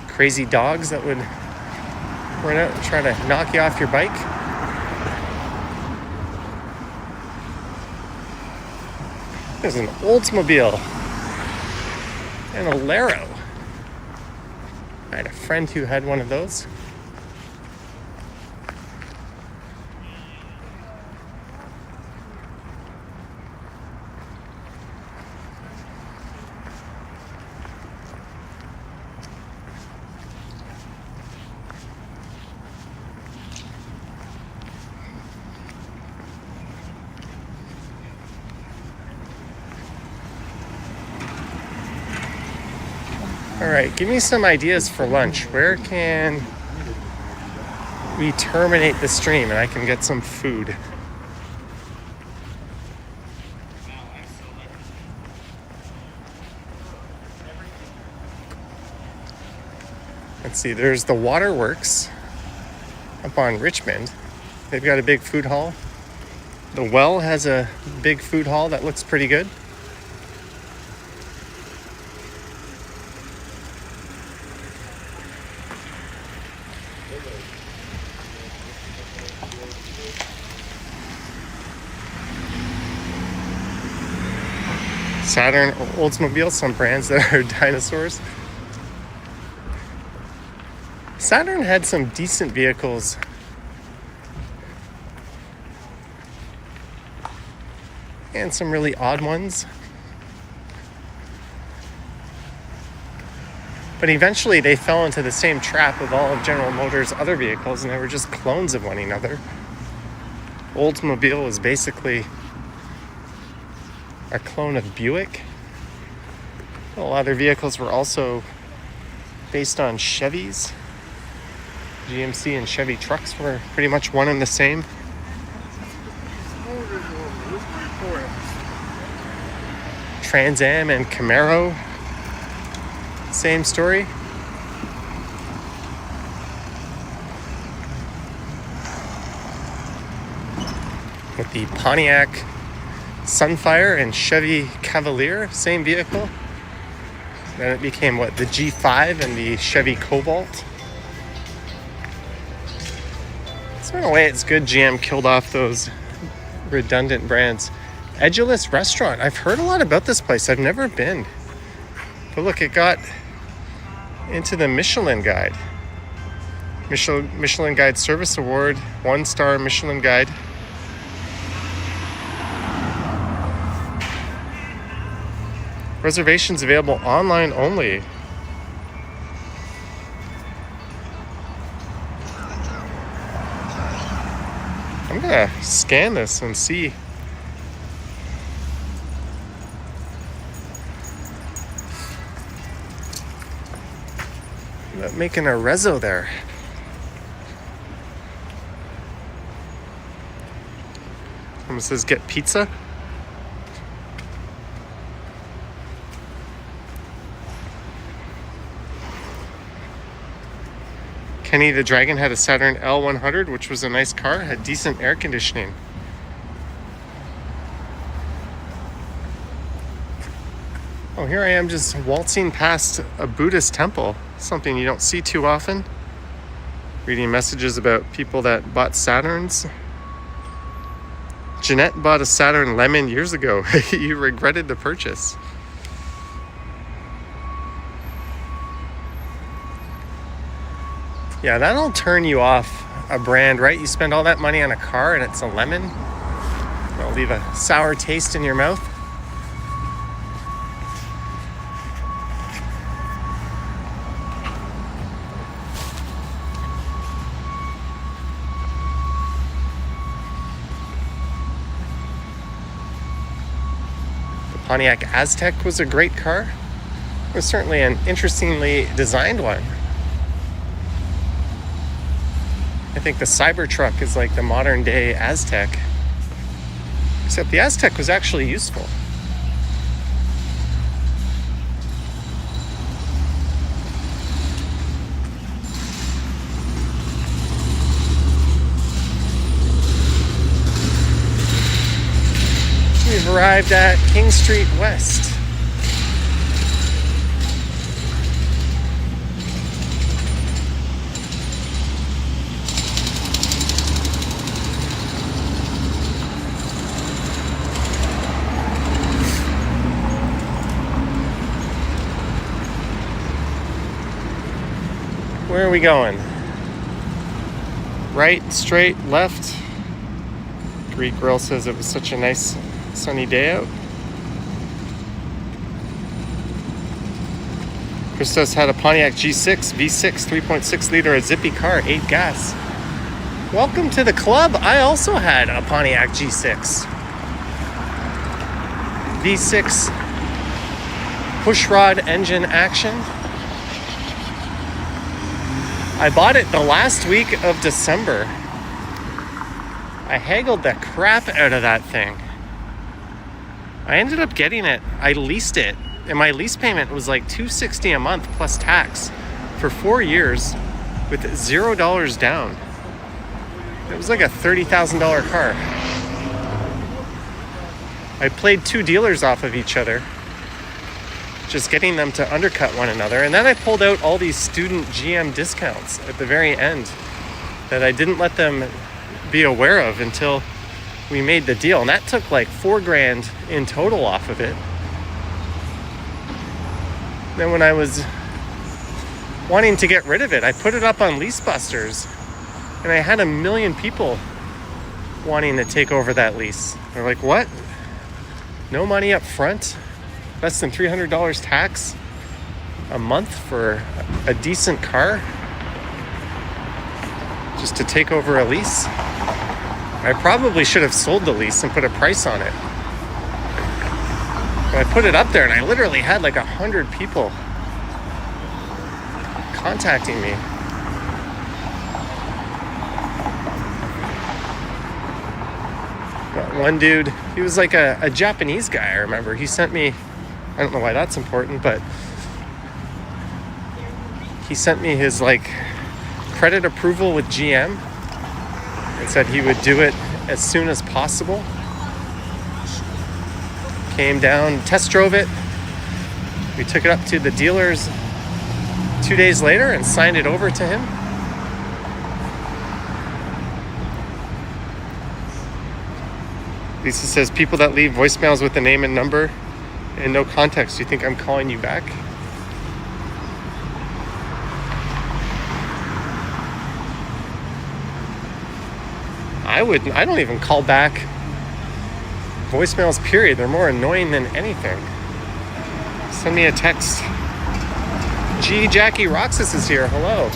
crazy dogs that would run out and try to knock you off your bike? There's an Oldsmobile and a Laro. I had a friend who had one of those. All right, give me some ideas for lunch. Where can we terminate the stream and I can get some food? Let's see, there's the Waterworks up on Richmond. They've got a big food hall. The Well has a big food hall that looks pretty good. Saturn, Oldsmobile, some brands that are dinosaurs. Saturn had some decent vehicles. And some really odd ones. But eventually they fell into the same trap of all of General Motors' other vehicles, and they were just clones of one another. Oldsmobile was basically a clone of Buick. A lot of their vehicles were also based on Chevys. GMC and Chevy trucks were pretty much one and the same. Trans Am and Camaro, same story. With the Pontiac Sunfire and Chevy Cavalier, same vehicle. Then it became the G5 and the Chevy Cobalt. So in a way, it's good GM killed off those redundant brands. Edulous Restaurant. I've heard a lot about this place. I've never been. But look, it got into the Michelin Guide. Michelin Guide Service Award, 1-star Michelin Guide. Reservations available online only. I'm gonna scan this and see. Making a rezo there. Someone says get pizza. Kenny the Dragon had a Saturn L100, which was a nice car, had decent air conditioning. Oh, here I am just waltzing past a Buddhist temple, something you don't see too often. Reading messages about people that bought Saturns. Jeanette bought a Saturn Lemon years ago. You regretted the purchase. Yeah, that'll turn you off a brand, right? You spend all that money on a car and it's a lemon. It'll leave a sour taste in your mouth. The Pontiac Aztek was a great car. It was certainly an interestingly designed one. I think the Cybertruck is like the modern day Aztek. Except the Aztek was actually useful. We've arrived at King Street West. Where are we going? Right, straight, left? Greek Grill says it was such a nice sunny day out. Christos had a Pontiac G6 V6 3.6 liter, a zippy car, 8 gas. Welcome to the club. I also had a Pontiac G6 V6 pushrod engine action. I bought it the last week of December. I haggled the crap out of that thing. I ended up getting it. I leased it, and my lease payment was like $260 a month plus tax for 4 years with $0 down. It was like a $30,000 car. I played 2 dealers off of each other, just getting them to undercut one another. And then I pulled out all these student GM discounts at the very end that I didn't let them be aware of until we made the deal. And that took like $4,000 in total off of it. Then when I was wanting to get rid of it, I put it up on LeaseBusters, and I had 1 million people wanting to take over that lease. They're like, what? No money up front? Less than $300 tax a month for a decent car? Just to take over a lease? I probably should have sold the lease and put a price on it. But I put it up there, and I literally had like 100 people contacting me. Got one dude, he was like a Japanese guy, I remember. He sent me, I don't know why that's important, but he sent me his like credit approval with GM and said he would do it as soon as possible. Came down, test drove it. We took it up to the dealers 2 days later and signed it over to him. Lisa says, people that leave voicemails with the name and number and no context, do you think I'm calling you back? I wouldn't. I don't even call back voicemails, period. They're more annoying than anything. Send me a text. G. Jackie Roxas is here. Hello.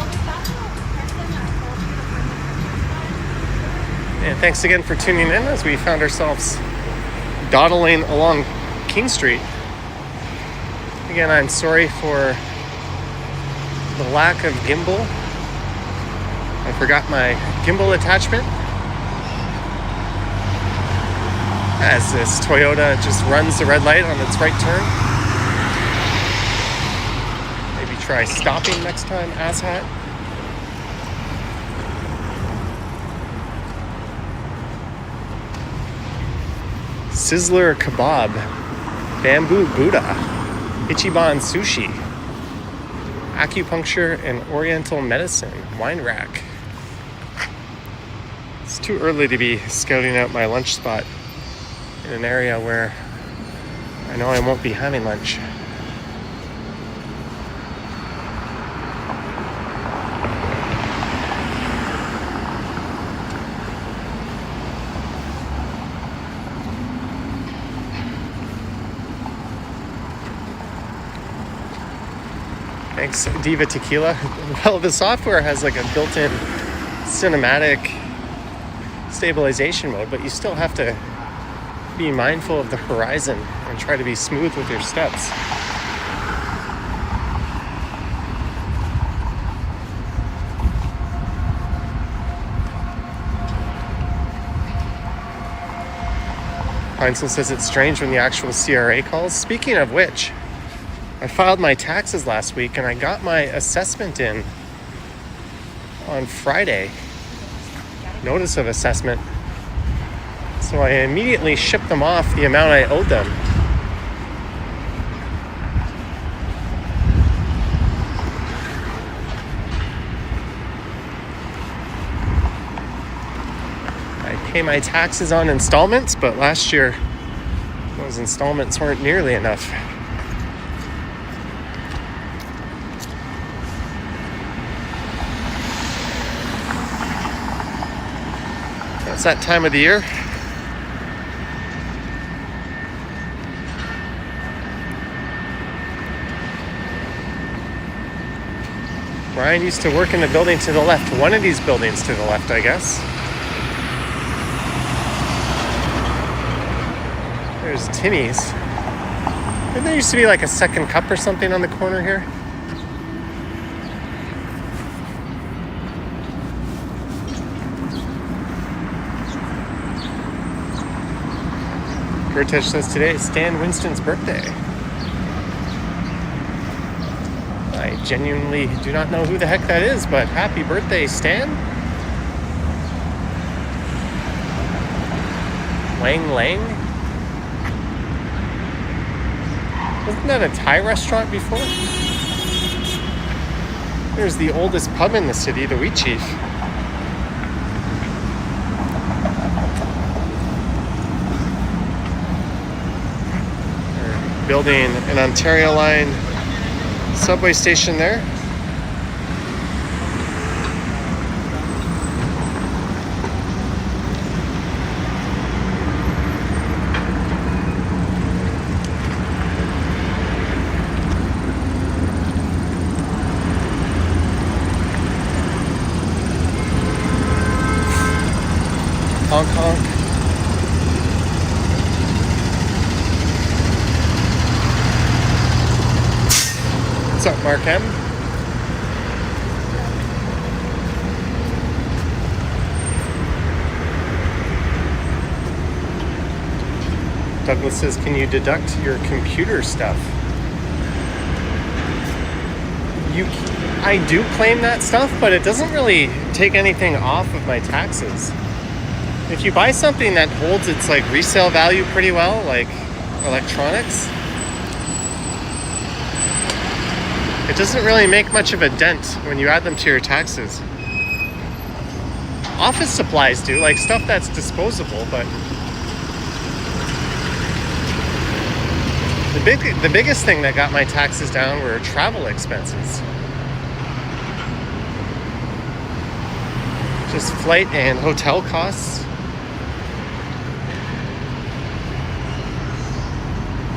And thanks again for tuning in as we found ourselves dawdling along King Street. Again, I'm sorry for the lack of gimbal. I forgot my gimbal attachment, as this Toyota just runs the red light on its right turn. Maybe try stopping next time, asshat. Sizzler Kebab, Bamboo Buddha, Ichiban Sushi, Acupuncture and Oriental Medicine, Wine Rack. It's too early to be scouting out my lunch spot in an area where I know I won't be having lunch. Thanks, Diva Tequila. Well, the software has like a built-in cinematic stabilization mode, but you still have to be mindful of the horizon and try to be smooth with your steps. Heinzel says it's strange when the actual CRA calls. Speaking of which, I filed my taxes last week and I got my assessment in on Friday. Notice of assessment. So I immediately shipped them off the amount I owed them. I pay my taxes on installments, but last year those installments weren't nearly enough. It's that time of the year. Brian used to work in the building to the left. One of these buildings to the left, I guess. There's Timmy's. And there used to be like a Second Cup or something on the corner here. Gertich says today is Stan Winston's birthday. I genuinely do not know who the heck that is, but happy birthday, Stan. Lang Lang? Wasn't that a Thai restaurant before? There's the oldest pub in the city, the Wheat Chief. They're building an Ontario line subway station there. Honk honk. What's up, Mark M? Douglas says, can you deduct your computer stuff? I do claim that stuff, but it doesn't really take anything off of my taxes. If you buy something that holds its like resale value pretty well, like electronics, it doesn't really make much of a dent when you add them to your taxes. Office supplies do, like stuff that's disposable, but the biggest thing that got my taxes down were travel expenses. Just flight and hotel costs.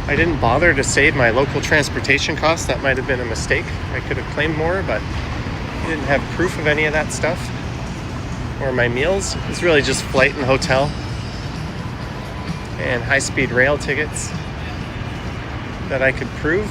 I didn't bother to save my local transportation costs. That might have been a mistake. I could have claimed more, but I didn't have proof of any of that stuff. Or my meals. It's really just flight and hotel. And high-speed rail tickets that I could prove.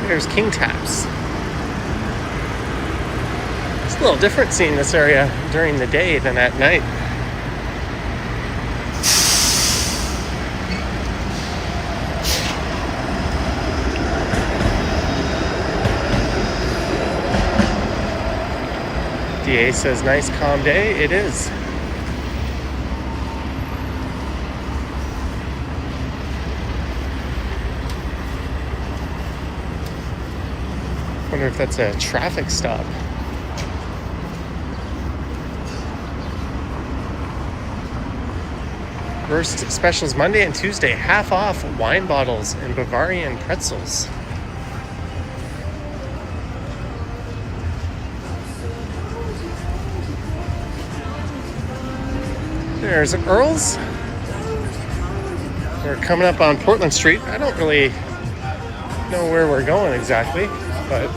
There's King Taps. It's a little different seeing this area during the day than at night. DA says, nice calm day. It is. Wonder if that's a traffic stop. First specials Monday and Tuesday, half off wine bottles and Bavarian pretzels. There's Earl's. We're coming up on Portland Street. I don't really know where we're going exactly, but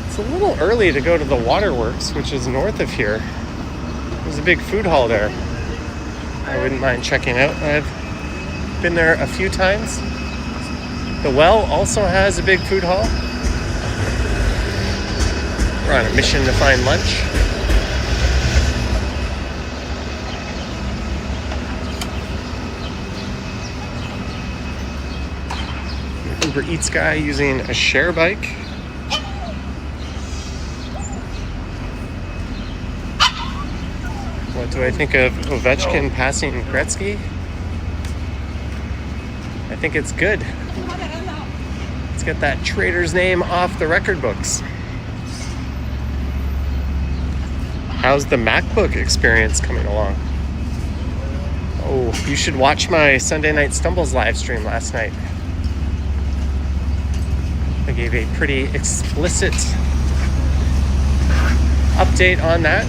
it's a little early to go to the Waterworks, which is north of here. There's a big food hall there. I wouldn't mind checking out. I've been there a few times. The Well also has a big food hall. We're on a mission to find lunch. Uber Eats guy using a share bike. What do I think of Ovechkin passing Gretzky? think it's good. Let's get that trader's name off the record books. How's the MacBook experience coming along? Oh, you should watch my Sunday Night Stumbles live stream last night. I gave a pretty explicit update on that.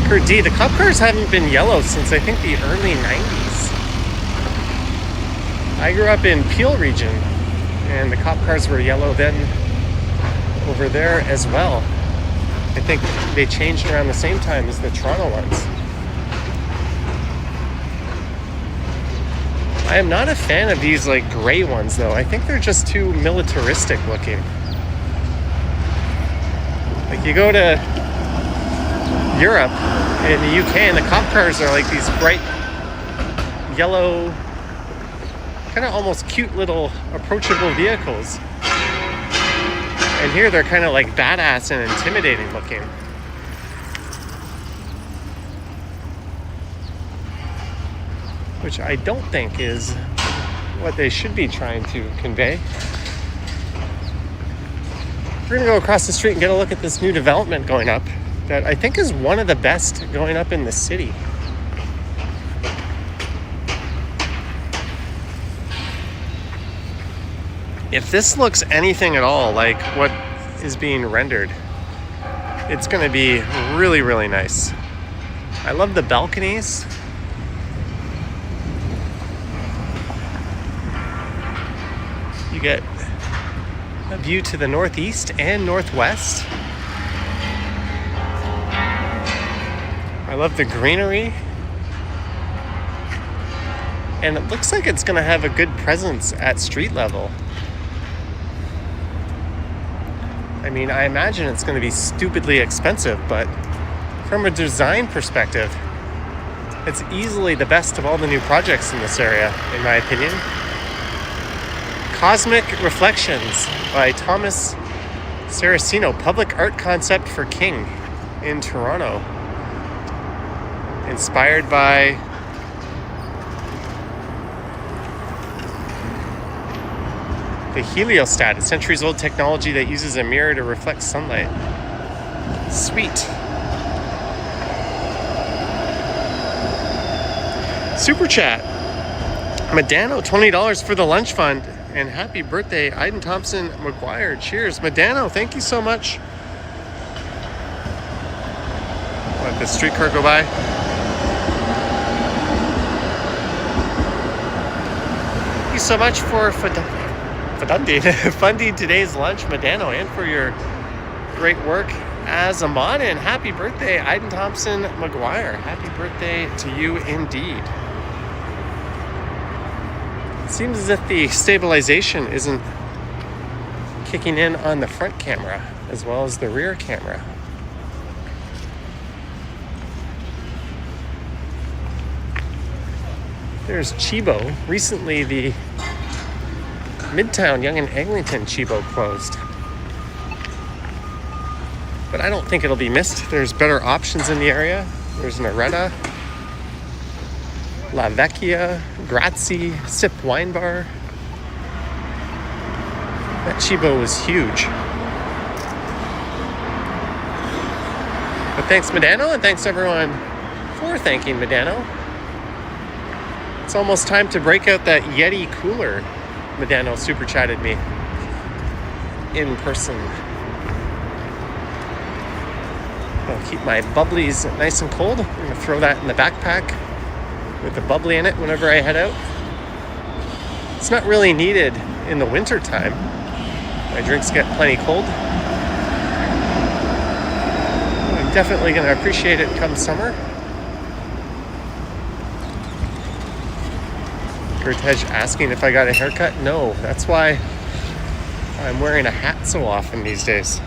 Kurt D, the cop cars haven't been yellow since I think the early 90s. I grew up in Peel region, and the cop cars were yellow then over there as well. I think they changed around the same time as the Toronto ones. I am not a fan of these like gray ones though. I think they're just too militaristic looking. Like you go to Europe, in the UK, and the cop cars are like these bright yellow, kind of almost cute little approachable vehicles. And here they're kind of like badass and intimidating looking. Which I don't think is what they should be trying to convey. We're gonna go across the street and get a look at this new development going up that I think is one of the best going up in the city. If this looks anything at all like what is being rendered, it's going to be really, really nice. I love the balconies. You get a view to the northeast and northwest. I love the greenery. And it looks like it's going to have a good presence at street level. I mean, I imagine it's going to be stupidly expensive, but from a design perspective, it's easily the best of all the new projects in this area, in my opinion. Cosmic Reflections by Thomas Saraceno, public art concept for King in Toronto. Inspired by the heliostat, a centuries-old technology that uses a mirror to reflect sunlight. Sweet. Super chat. Medano, $20 for the lunch fund. And happy birthday, Aiden Thompson McGuire. Cheers. Medano, thank you so much. Let the streetcar go by. Thank you so much for funding today's lunch, Medano, and for your great work as a mod. And happy birthday, Aiden Thompson McGuire. Happy birthday to you indeed. It seems as if the stabilization isn't kicking in on the front camera as well as the rear camera. There's Chibo. Recently, the Midtown Yonge and Eglinton Chibo closed. But I don't think it'll be missed. There's better options in the area. There's Naretta, La Vecchia, Grazie, Sip Wine Bar. That Chibo was huge. But thanks, Medano, and thanks everyone for thanking Medano. It's almost time to break out that Yeti cooler. Medano super chatted me in person. I'll keep my bubblies nice and cold. I'm gonna throw that in the backpack with the bubbly in it whenever I head out. It's not really needed in the winter time. My drinks get plenty cold. I'm definitely gonna appreciate it come summer. Gertej asking if I got a haircut. No, that's why I'm wearing a hat so often these days.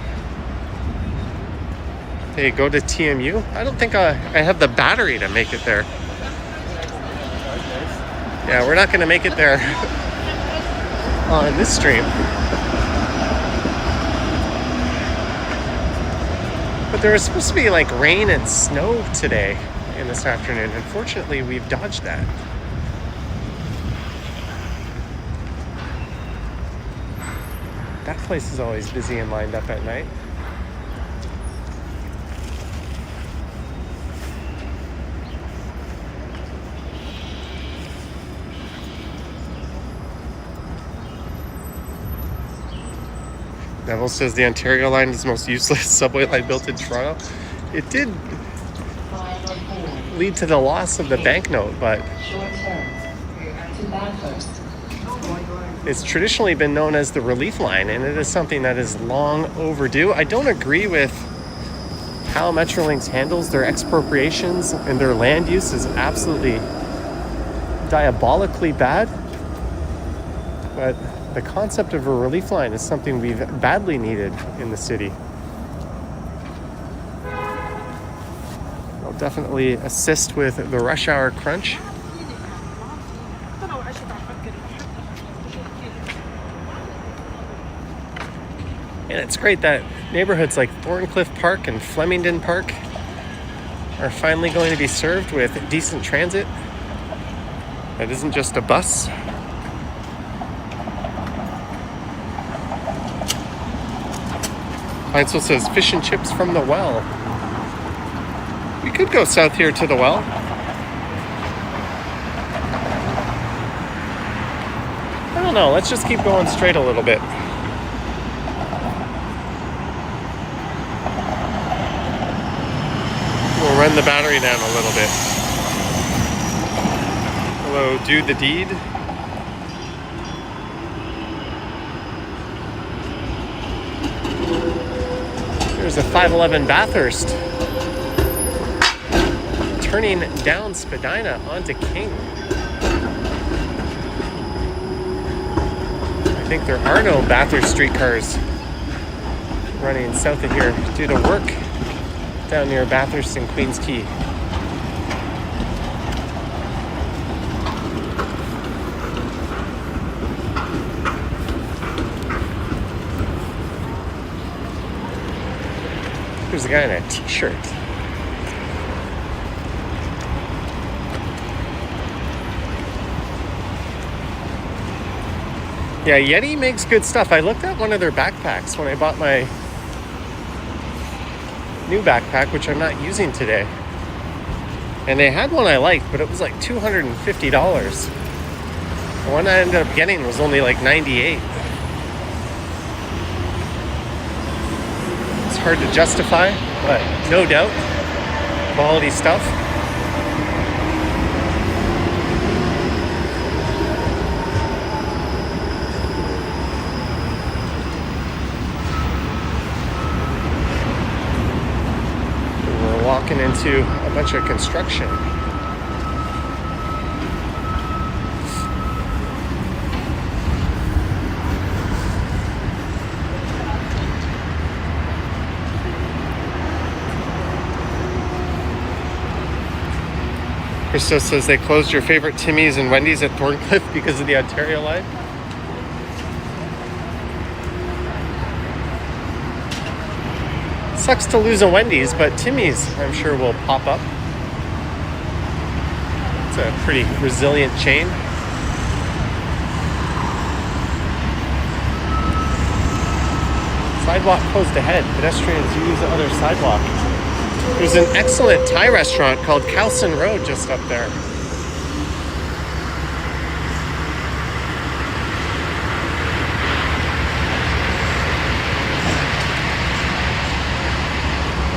Hey, go to TMU. I don't think I have the battery to make it there. Yeah, we're not going to make it there on this stream. But there was supposed to be like rain and snow today and this afternoon. Unfortunately, we've dodged that. That place is always busy and lined up at night. Neville says the Ontario line is the most useless subway line built in Toronto. It did lead to the loss of the banknote, but it's traditionally been known as the relief line, and it is something that is long overdue. I don't agree with how Metrolinx handles their expropriations, and their land use is absolutely diabolically bad. But the concept of a relief line is something we've badly needed in the city. It'll definitely assist with the rush hour crunch. And it's great that neighborhoods like Thorncliffe Park and Flemington Park are finally going to be served with decent transit. That isn't just a bus. Heinzel says fish and chips from the well. We could go south here to the well. I don't know, let's just keep going straight a little bit. We'll run the battery down a little bit. Hello, do the deed. There's a 511 Bathurst turning down Spadina onto King. I think there are no Bathurst streetcars running south of here due to work down near Bathurst and Queens Quay. There's a guy in a t-shirt. Yeah, Yeti makes good stuff. I looked at one of their backpacks when I bought my new backpack, which I'm not using today. And they had one I liked, but it was like $250. The one I ended up getting was only like $98. Hard to justify, but no doubt, quality stuff. We're walking into a bunch of construction. Christo says they closed your favorite Timmy's and Wendy's at Thorncliffe because of the Ontario line. Sucks to lose a Wendy's, but Timmy's I'm sure will pop up. It's a pretty resilient chain. Sidewalk closed ahead. Pedestrians use the other sidewalk. There's an excellent Thai restaurant called Kowson Road just up there.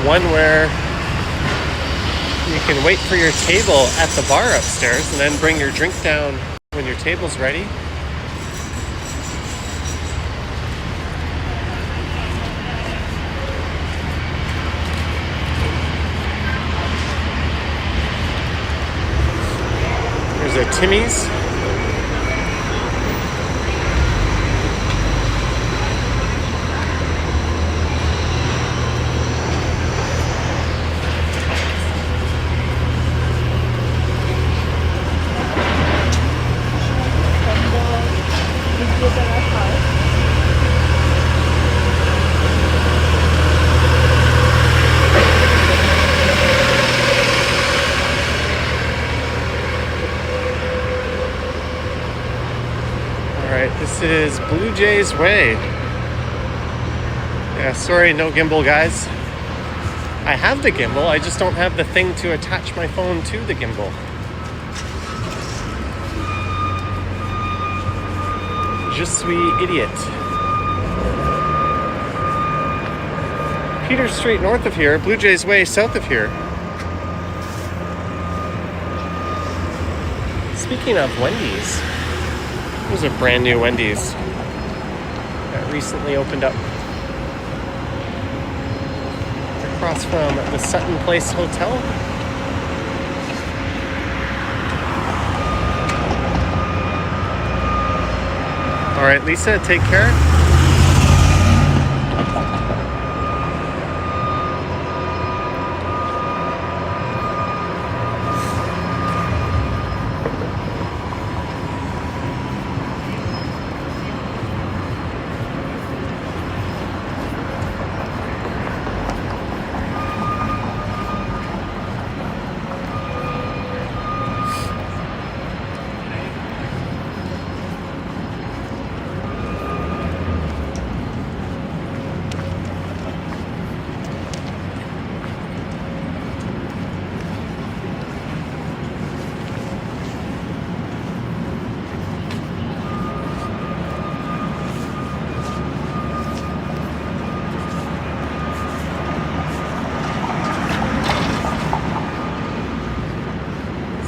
One where you can wait for your table at the bar upstairs and then bring your drink down when your table's ready. There's a Timmy's. This is Blue Jays Way. Yeah, sorry, no gimbal, guys. I have the gimbal, I just don't have the thing to attach my phone to the gimbal. Je suis idiot. Peter Street north of here, Blue Jays Way south of here. Speaking of Wendy's, there's a brand new Wendy's that recently opened up across from the Sutton Place Hotel. All right, Lisa, take care.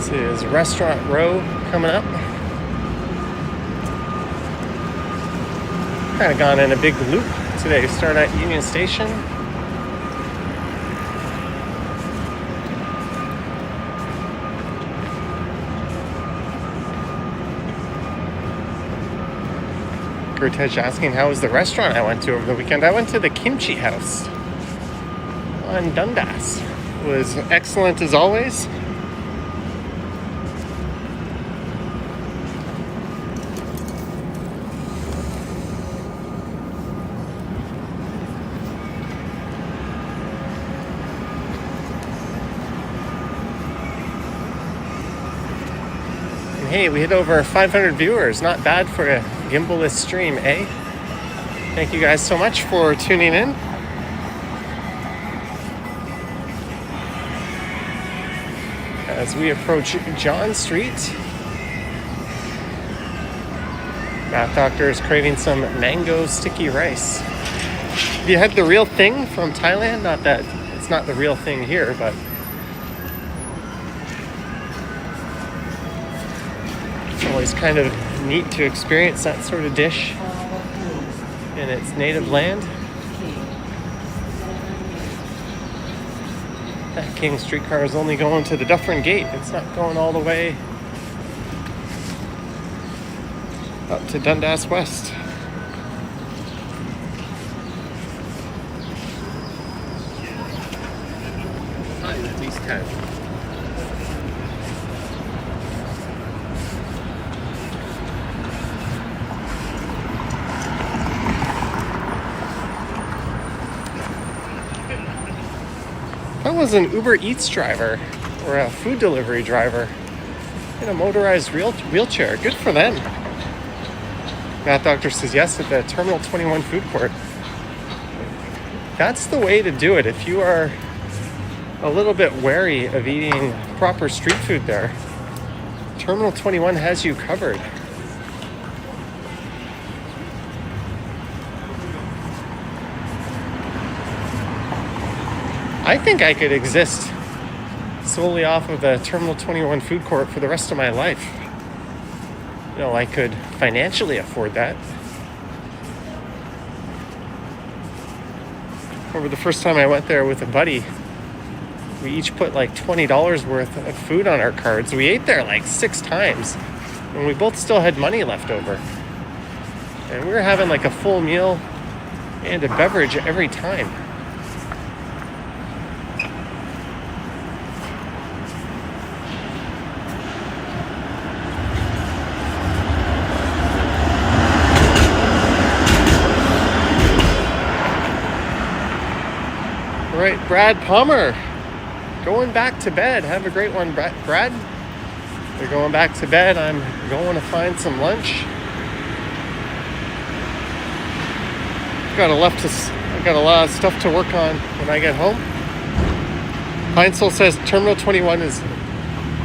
This is Restaurant Row coming up. Kind of gone in a big loop today. Start at Union Station. Gertej asking how was the restaurant I went to over the weekend. I went to the Kimchi House on Dundas. It was excellent as always. Hey, we hit over 500 viewers. Not bad for a gimballess stream, eh? Thank you guys so much for tuning in. As we approach John Street, Math Doctor is craving some mango sticky rice. Have you had the real thing from Thailand? Not that it's not the real thing here, but always kind of neat to experience that sort of dish in its native land. That King streetcar is only going to the Dufferin Gate. It's not going all the way up to Dundas West. At least 10. I was an Uber Eats driver or a food delivery driver in a motorized wheelchair. Good for them. Math Doctor says yes at the Terminal 21 food court. That's the way to do it. If you are a little bit wary of eating proper street food there, Terminal 21 has you covered. I think I could exist solely off of the Terminal 21 food court for the rest of my life. You know, I could financially afford that. Remember the first time I went there with a buddy, we each put like $20 worth of food on our cards. We ate there like 6 times, and we both still had money left over. And we were having like a full meal and a beverage every time. All right, Brad Palmer, going back to bed. Have a great one, Brad. They're going back to bed. I'm going to find some lunch. I've got a lot of stuff to work on when I get home. Heinzel says Terminal 21 is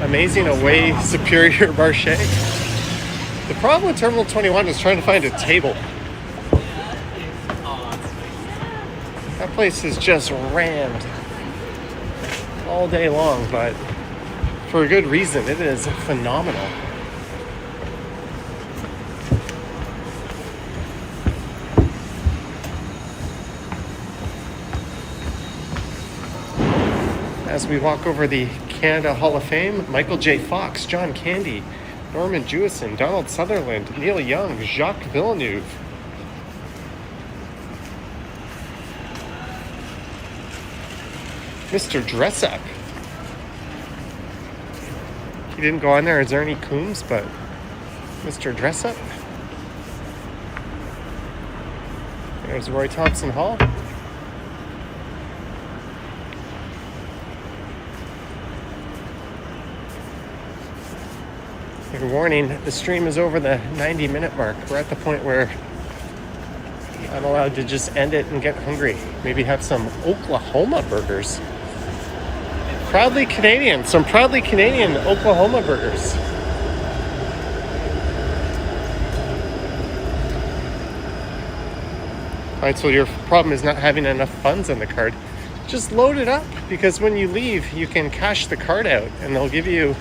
amazing, a way superior marché. The problem with Terminal 21 is trying to find a table. That place is just rammed all day long, but for a good reason. It is phenomenal. As we walk over the Canada Hall of Fame, Michael J. Fox, John Candy, Norman Jewison, Donald Sutherland, Neil Young, Jacques Villeneuve. Mr. Dressup. He didn't go on there as Ernie Coombs, but Mr. Dressup. There's Roy Thompson Hall. Good warning, the stream is over the 90-minute mark. We're at the point where I'm allowed to just end it and get hungry. Maybe have some Oklahoma burgers. Proudly Canadian, some proudly Canadian Oklahoma burgers. Alright, so your problem is not having enough funds on the card. Just load it up, because when you leave, you can cash the card out and they'll give you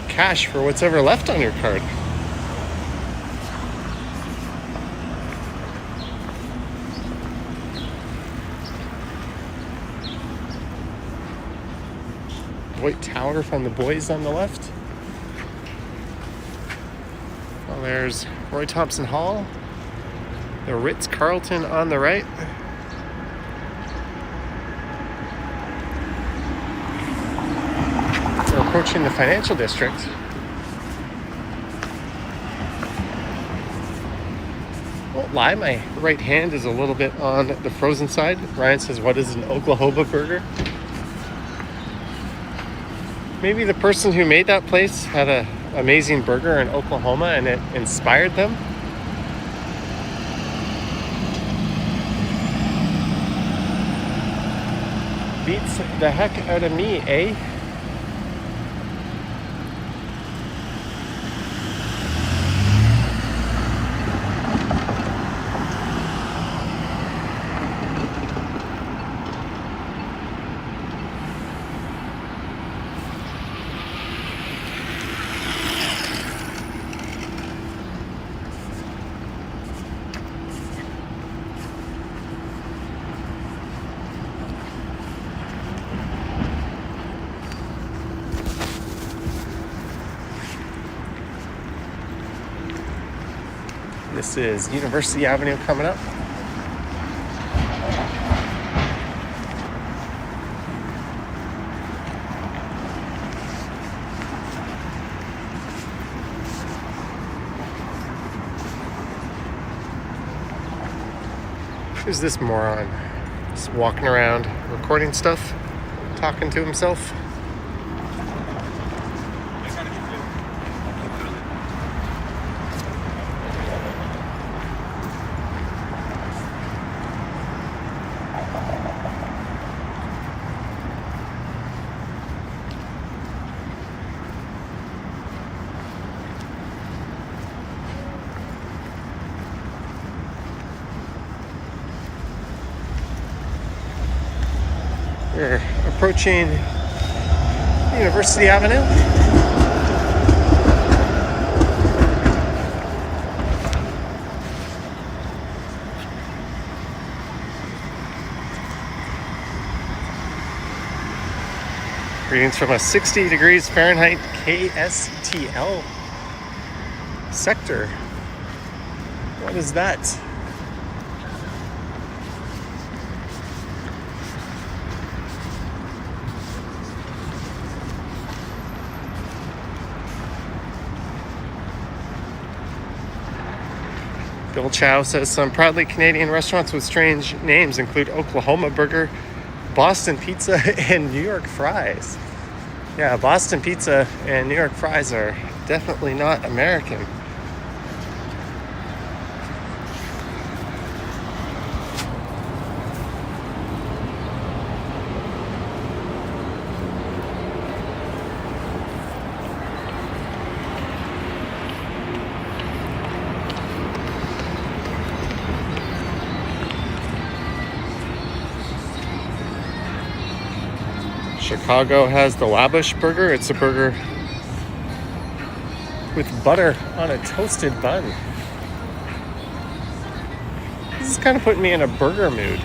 cash for what's ever left on your card. White Tower from the boys on the left. Well, there's Roy Thompson Hall. The Ritz-Carlton on the right. We're approaching the financial district. Won't lie, my right hand is a little bit on the frozen side. Ryan says, what is an Oklahoma burger? Maybe the person who made that place had an amazing burger in Oklahoma and it inspired them. Beats the heck out of me, eh? This is University Avenue coming up. Who's this moron? Just walking around, recording stuff, talking to himself. We're approaching University Avenue. Readings from a 60 degrees Fahrenheit KSTL sector. What is that? Bill Chow says some proudly Canadian restaurants with strange names include Oklahoma Burger, Boston Pizza, and New York Fries. Yeah, Boston Pizza and New York Fries are definitely not American. Chicago has the Wabush burger. It's a burger with butter on a toasted bun. This is kind of putting me in a burger mood.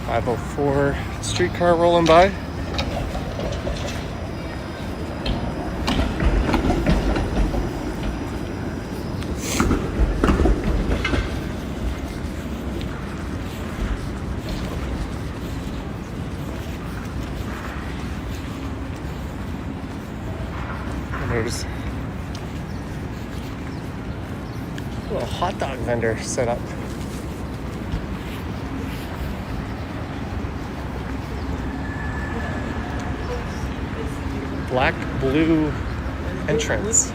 .504 streetcar rolling by. There's a little hot dog vendor set up. Black blue entrance.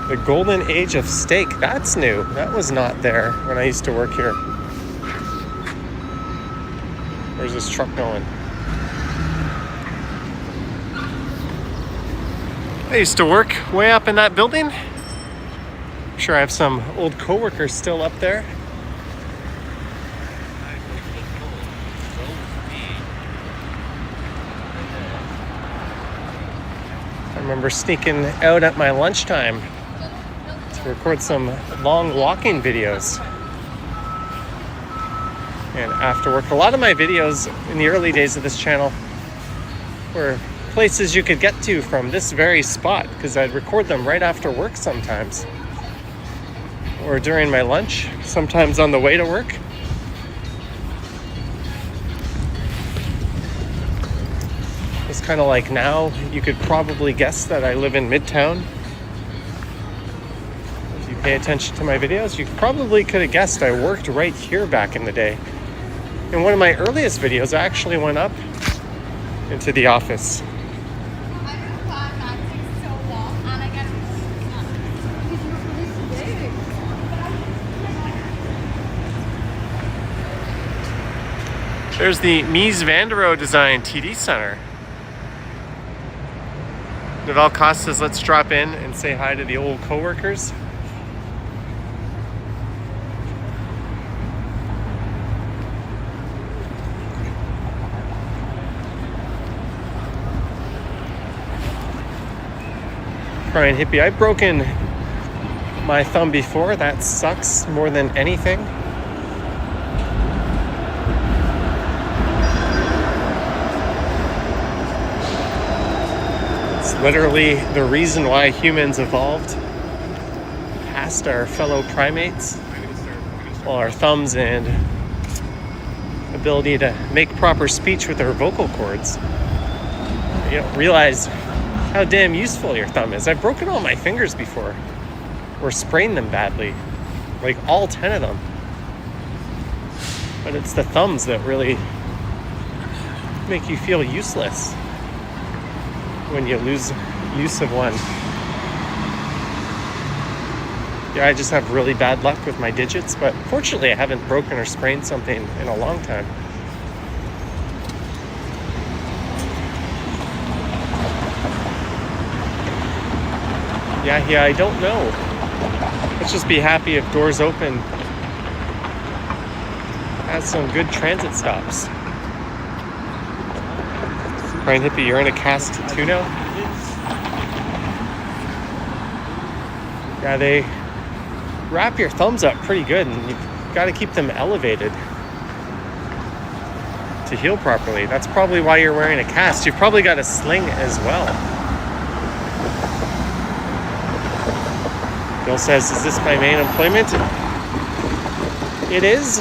The golden age of steak. That's new. That was not there when I used to work here. Where's this truck going? I used to work way up in that building. I'm sure I have some old coworkers still up there. I remember sneaking out at my lunchtime to record some long walking videos. And after work, a lot of my videos in the early days of this channel were places you could get to from this very spot, because I'd record them right after work sometimes, or during my lunch, sometimes on the way to work. It's kind of like now, you could probably guess that I live in Midtown. If you pay attention to my videos, you probably could have guessed I worked right here back in the day. In one of my earliest videos, I actually went up into the office. There's the Mies van der Rohe Design TD Center. Novel Cost says, let's drop in and say hi to the old coworkers. Crying hippie. I've broken my thumb before. That sucks more than anything. Literally the reason why humans evolved past our fellow primates. Well, our thumbs and ability to make proper speech with our vocal cords. You don't realize how damn useful your thumb is. I've broken all my fingers before, or sprained them badly, like all 10 of them. But it's the thumbs that really make you feel useless when you lose use of one. Yeah, I just have really bad luck with my digits, but fortunately I haven't broken or sprained something in a long time. Yeah, I don't know. Let's just be happy if doors open. Has some good transit stops. Crying hippie, you're in a cast too now? Yeah, they wrap your thumbs up pretty good, and you've got to keep them elevated to heal properly. That's probably why you're wearing a cast. You've probably got a sling as well. Bill says, is this my main employment? It is.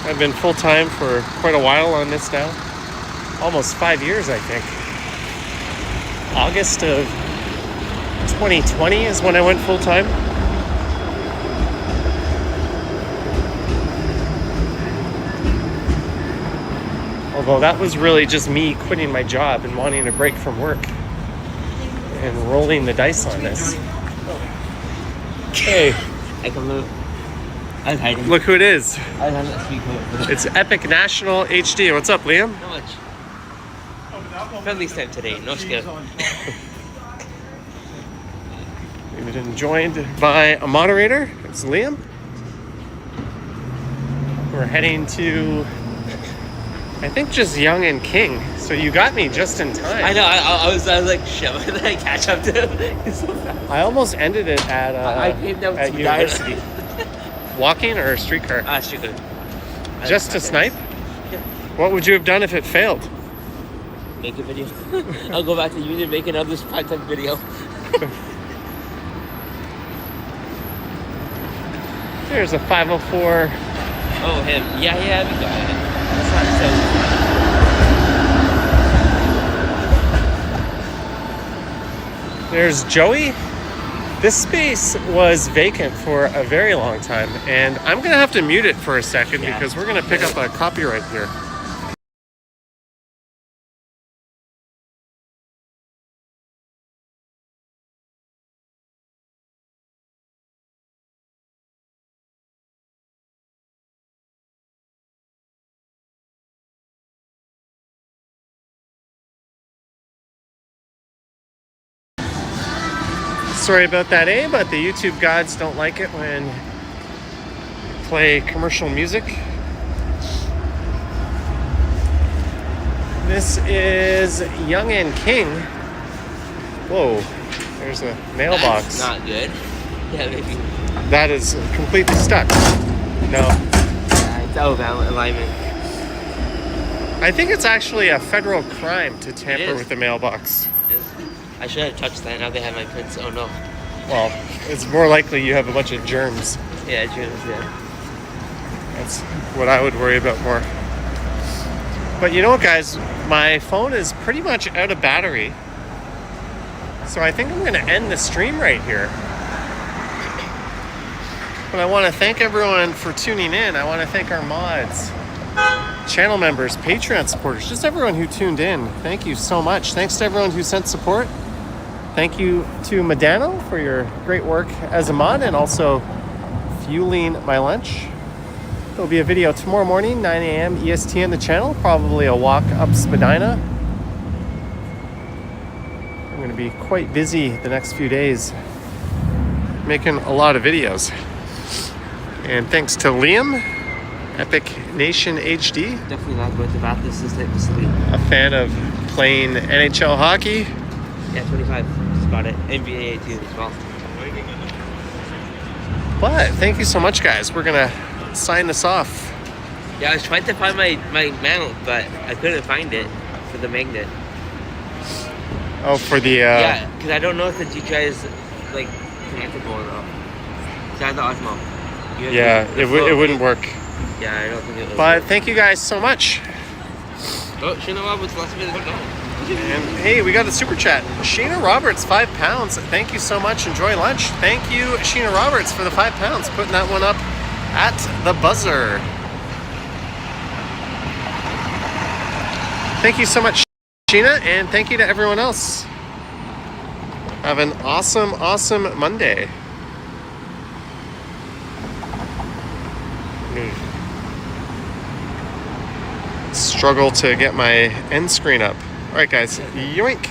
I've been full-time for quite a while on this now. Almost 5 years, I think. August of 2020 is when I went full-time. Although that was really just me quitting my job and wanting a break from work and rolling the dice on this. Hey. I can look. Look who it is. It's Epic National HD. What's up, Liam? How much? Friendly time today, no skill. We've been joined by a moderator. It's Liam. We're heading to, I think, just Yonge and King. So you got me just in time. I know. I was like, shit. When did I catch up to him? He's so fast. I almost ended it at I came down at to university. Walking or a streetcar? Streetcar. Just to snipe? Yeah. What would you have done if it failed? Make a video. I'll go back to Union and make another content video. There's a 504. Oh, him. Yeah, we got it. That's not so. There's Joey. This space was vacant for a very long time, and I'm gonna have to mute it for a second because we're gonna pick up a copyright here. Sorry about that, but the YouTube gods don't like it when you play commercial music. This is Yonge and King. Whoa, there's a mailbox. That's not good. Yeah, maybe. That is completely stuck. No. It's out of alignment. I think it's actually a federal crime to tamper with the mailbox. I should have touched that. Now they have my prints. Oh no. Well, it's more likely you have a bunch of germs. Yeah, germs. Yeah. That's what I would worry about more. But you know what, guys? My phone is pretty much out of battery. So I think I'm going to end the stream right here. But I want to thank everyone for tuning in. I want to thank our mods, channel members, Patreon supporters, just everyone who tuned in. Thank you so much. Thanks to everyone who sent support. Thank you to Medano for your great work as a mod and also fueling my lunch. There'll be a video tomorrow morning, 9 a.m. EST on the channel, probably a walk up Spadina. I'm going to be quite busy the next few days, making a lot of videos. And thanks to Liam, Epic Nation HD. Definitely not going to bath. This is like to sleep. A fan of playing NHL hockey. Yeah, 25. Just got it. NBA too as well. But thank you so much, guys. We're gonna sign this off. Yeah, I was trying to find my mount, but I couldn't find it for the magnet. Oh, for the yeah, because I don't know if the GTI is like connectable or not. So I had the Osmo. Yeah, it wouldn't work. Yeah, I don't think it would. But thank you guys so much. Oh, Sheena Roberts, last minute. And hey, we got a super chat. Sheena Roberts, £5. Thank you so much. Enjoy lunch. Thank you, Sheena Roberts, for the £5. Putting that one up at the buzzer. Thank you so much, Sheena, and thank you to everyone else. Have an awesome, awesome Monday. Struggle to get my end screen up. All right, guys, yoink.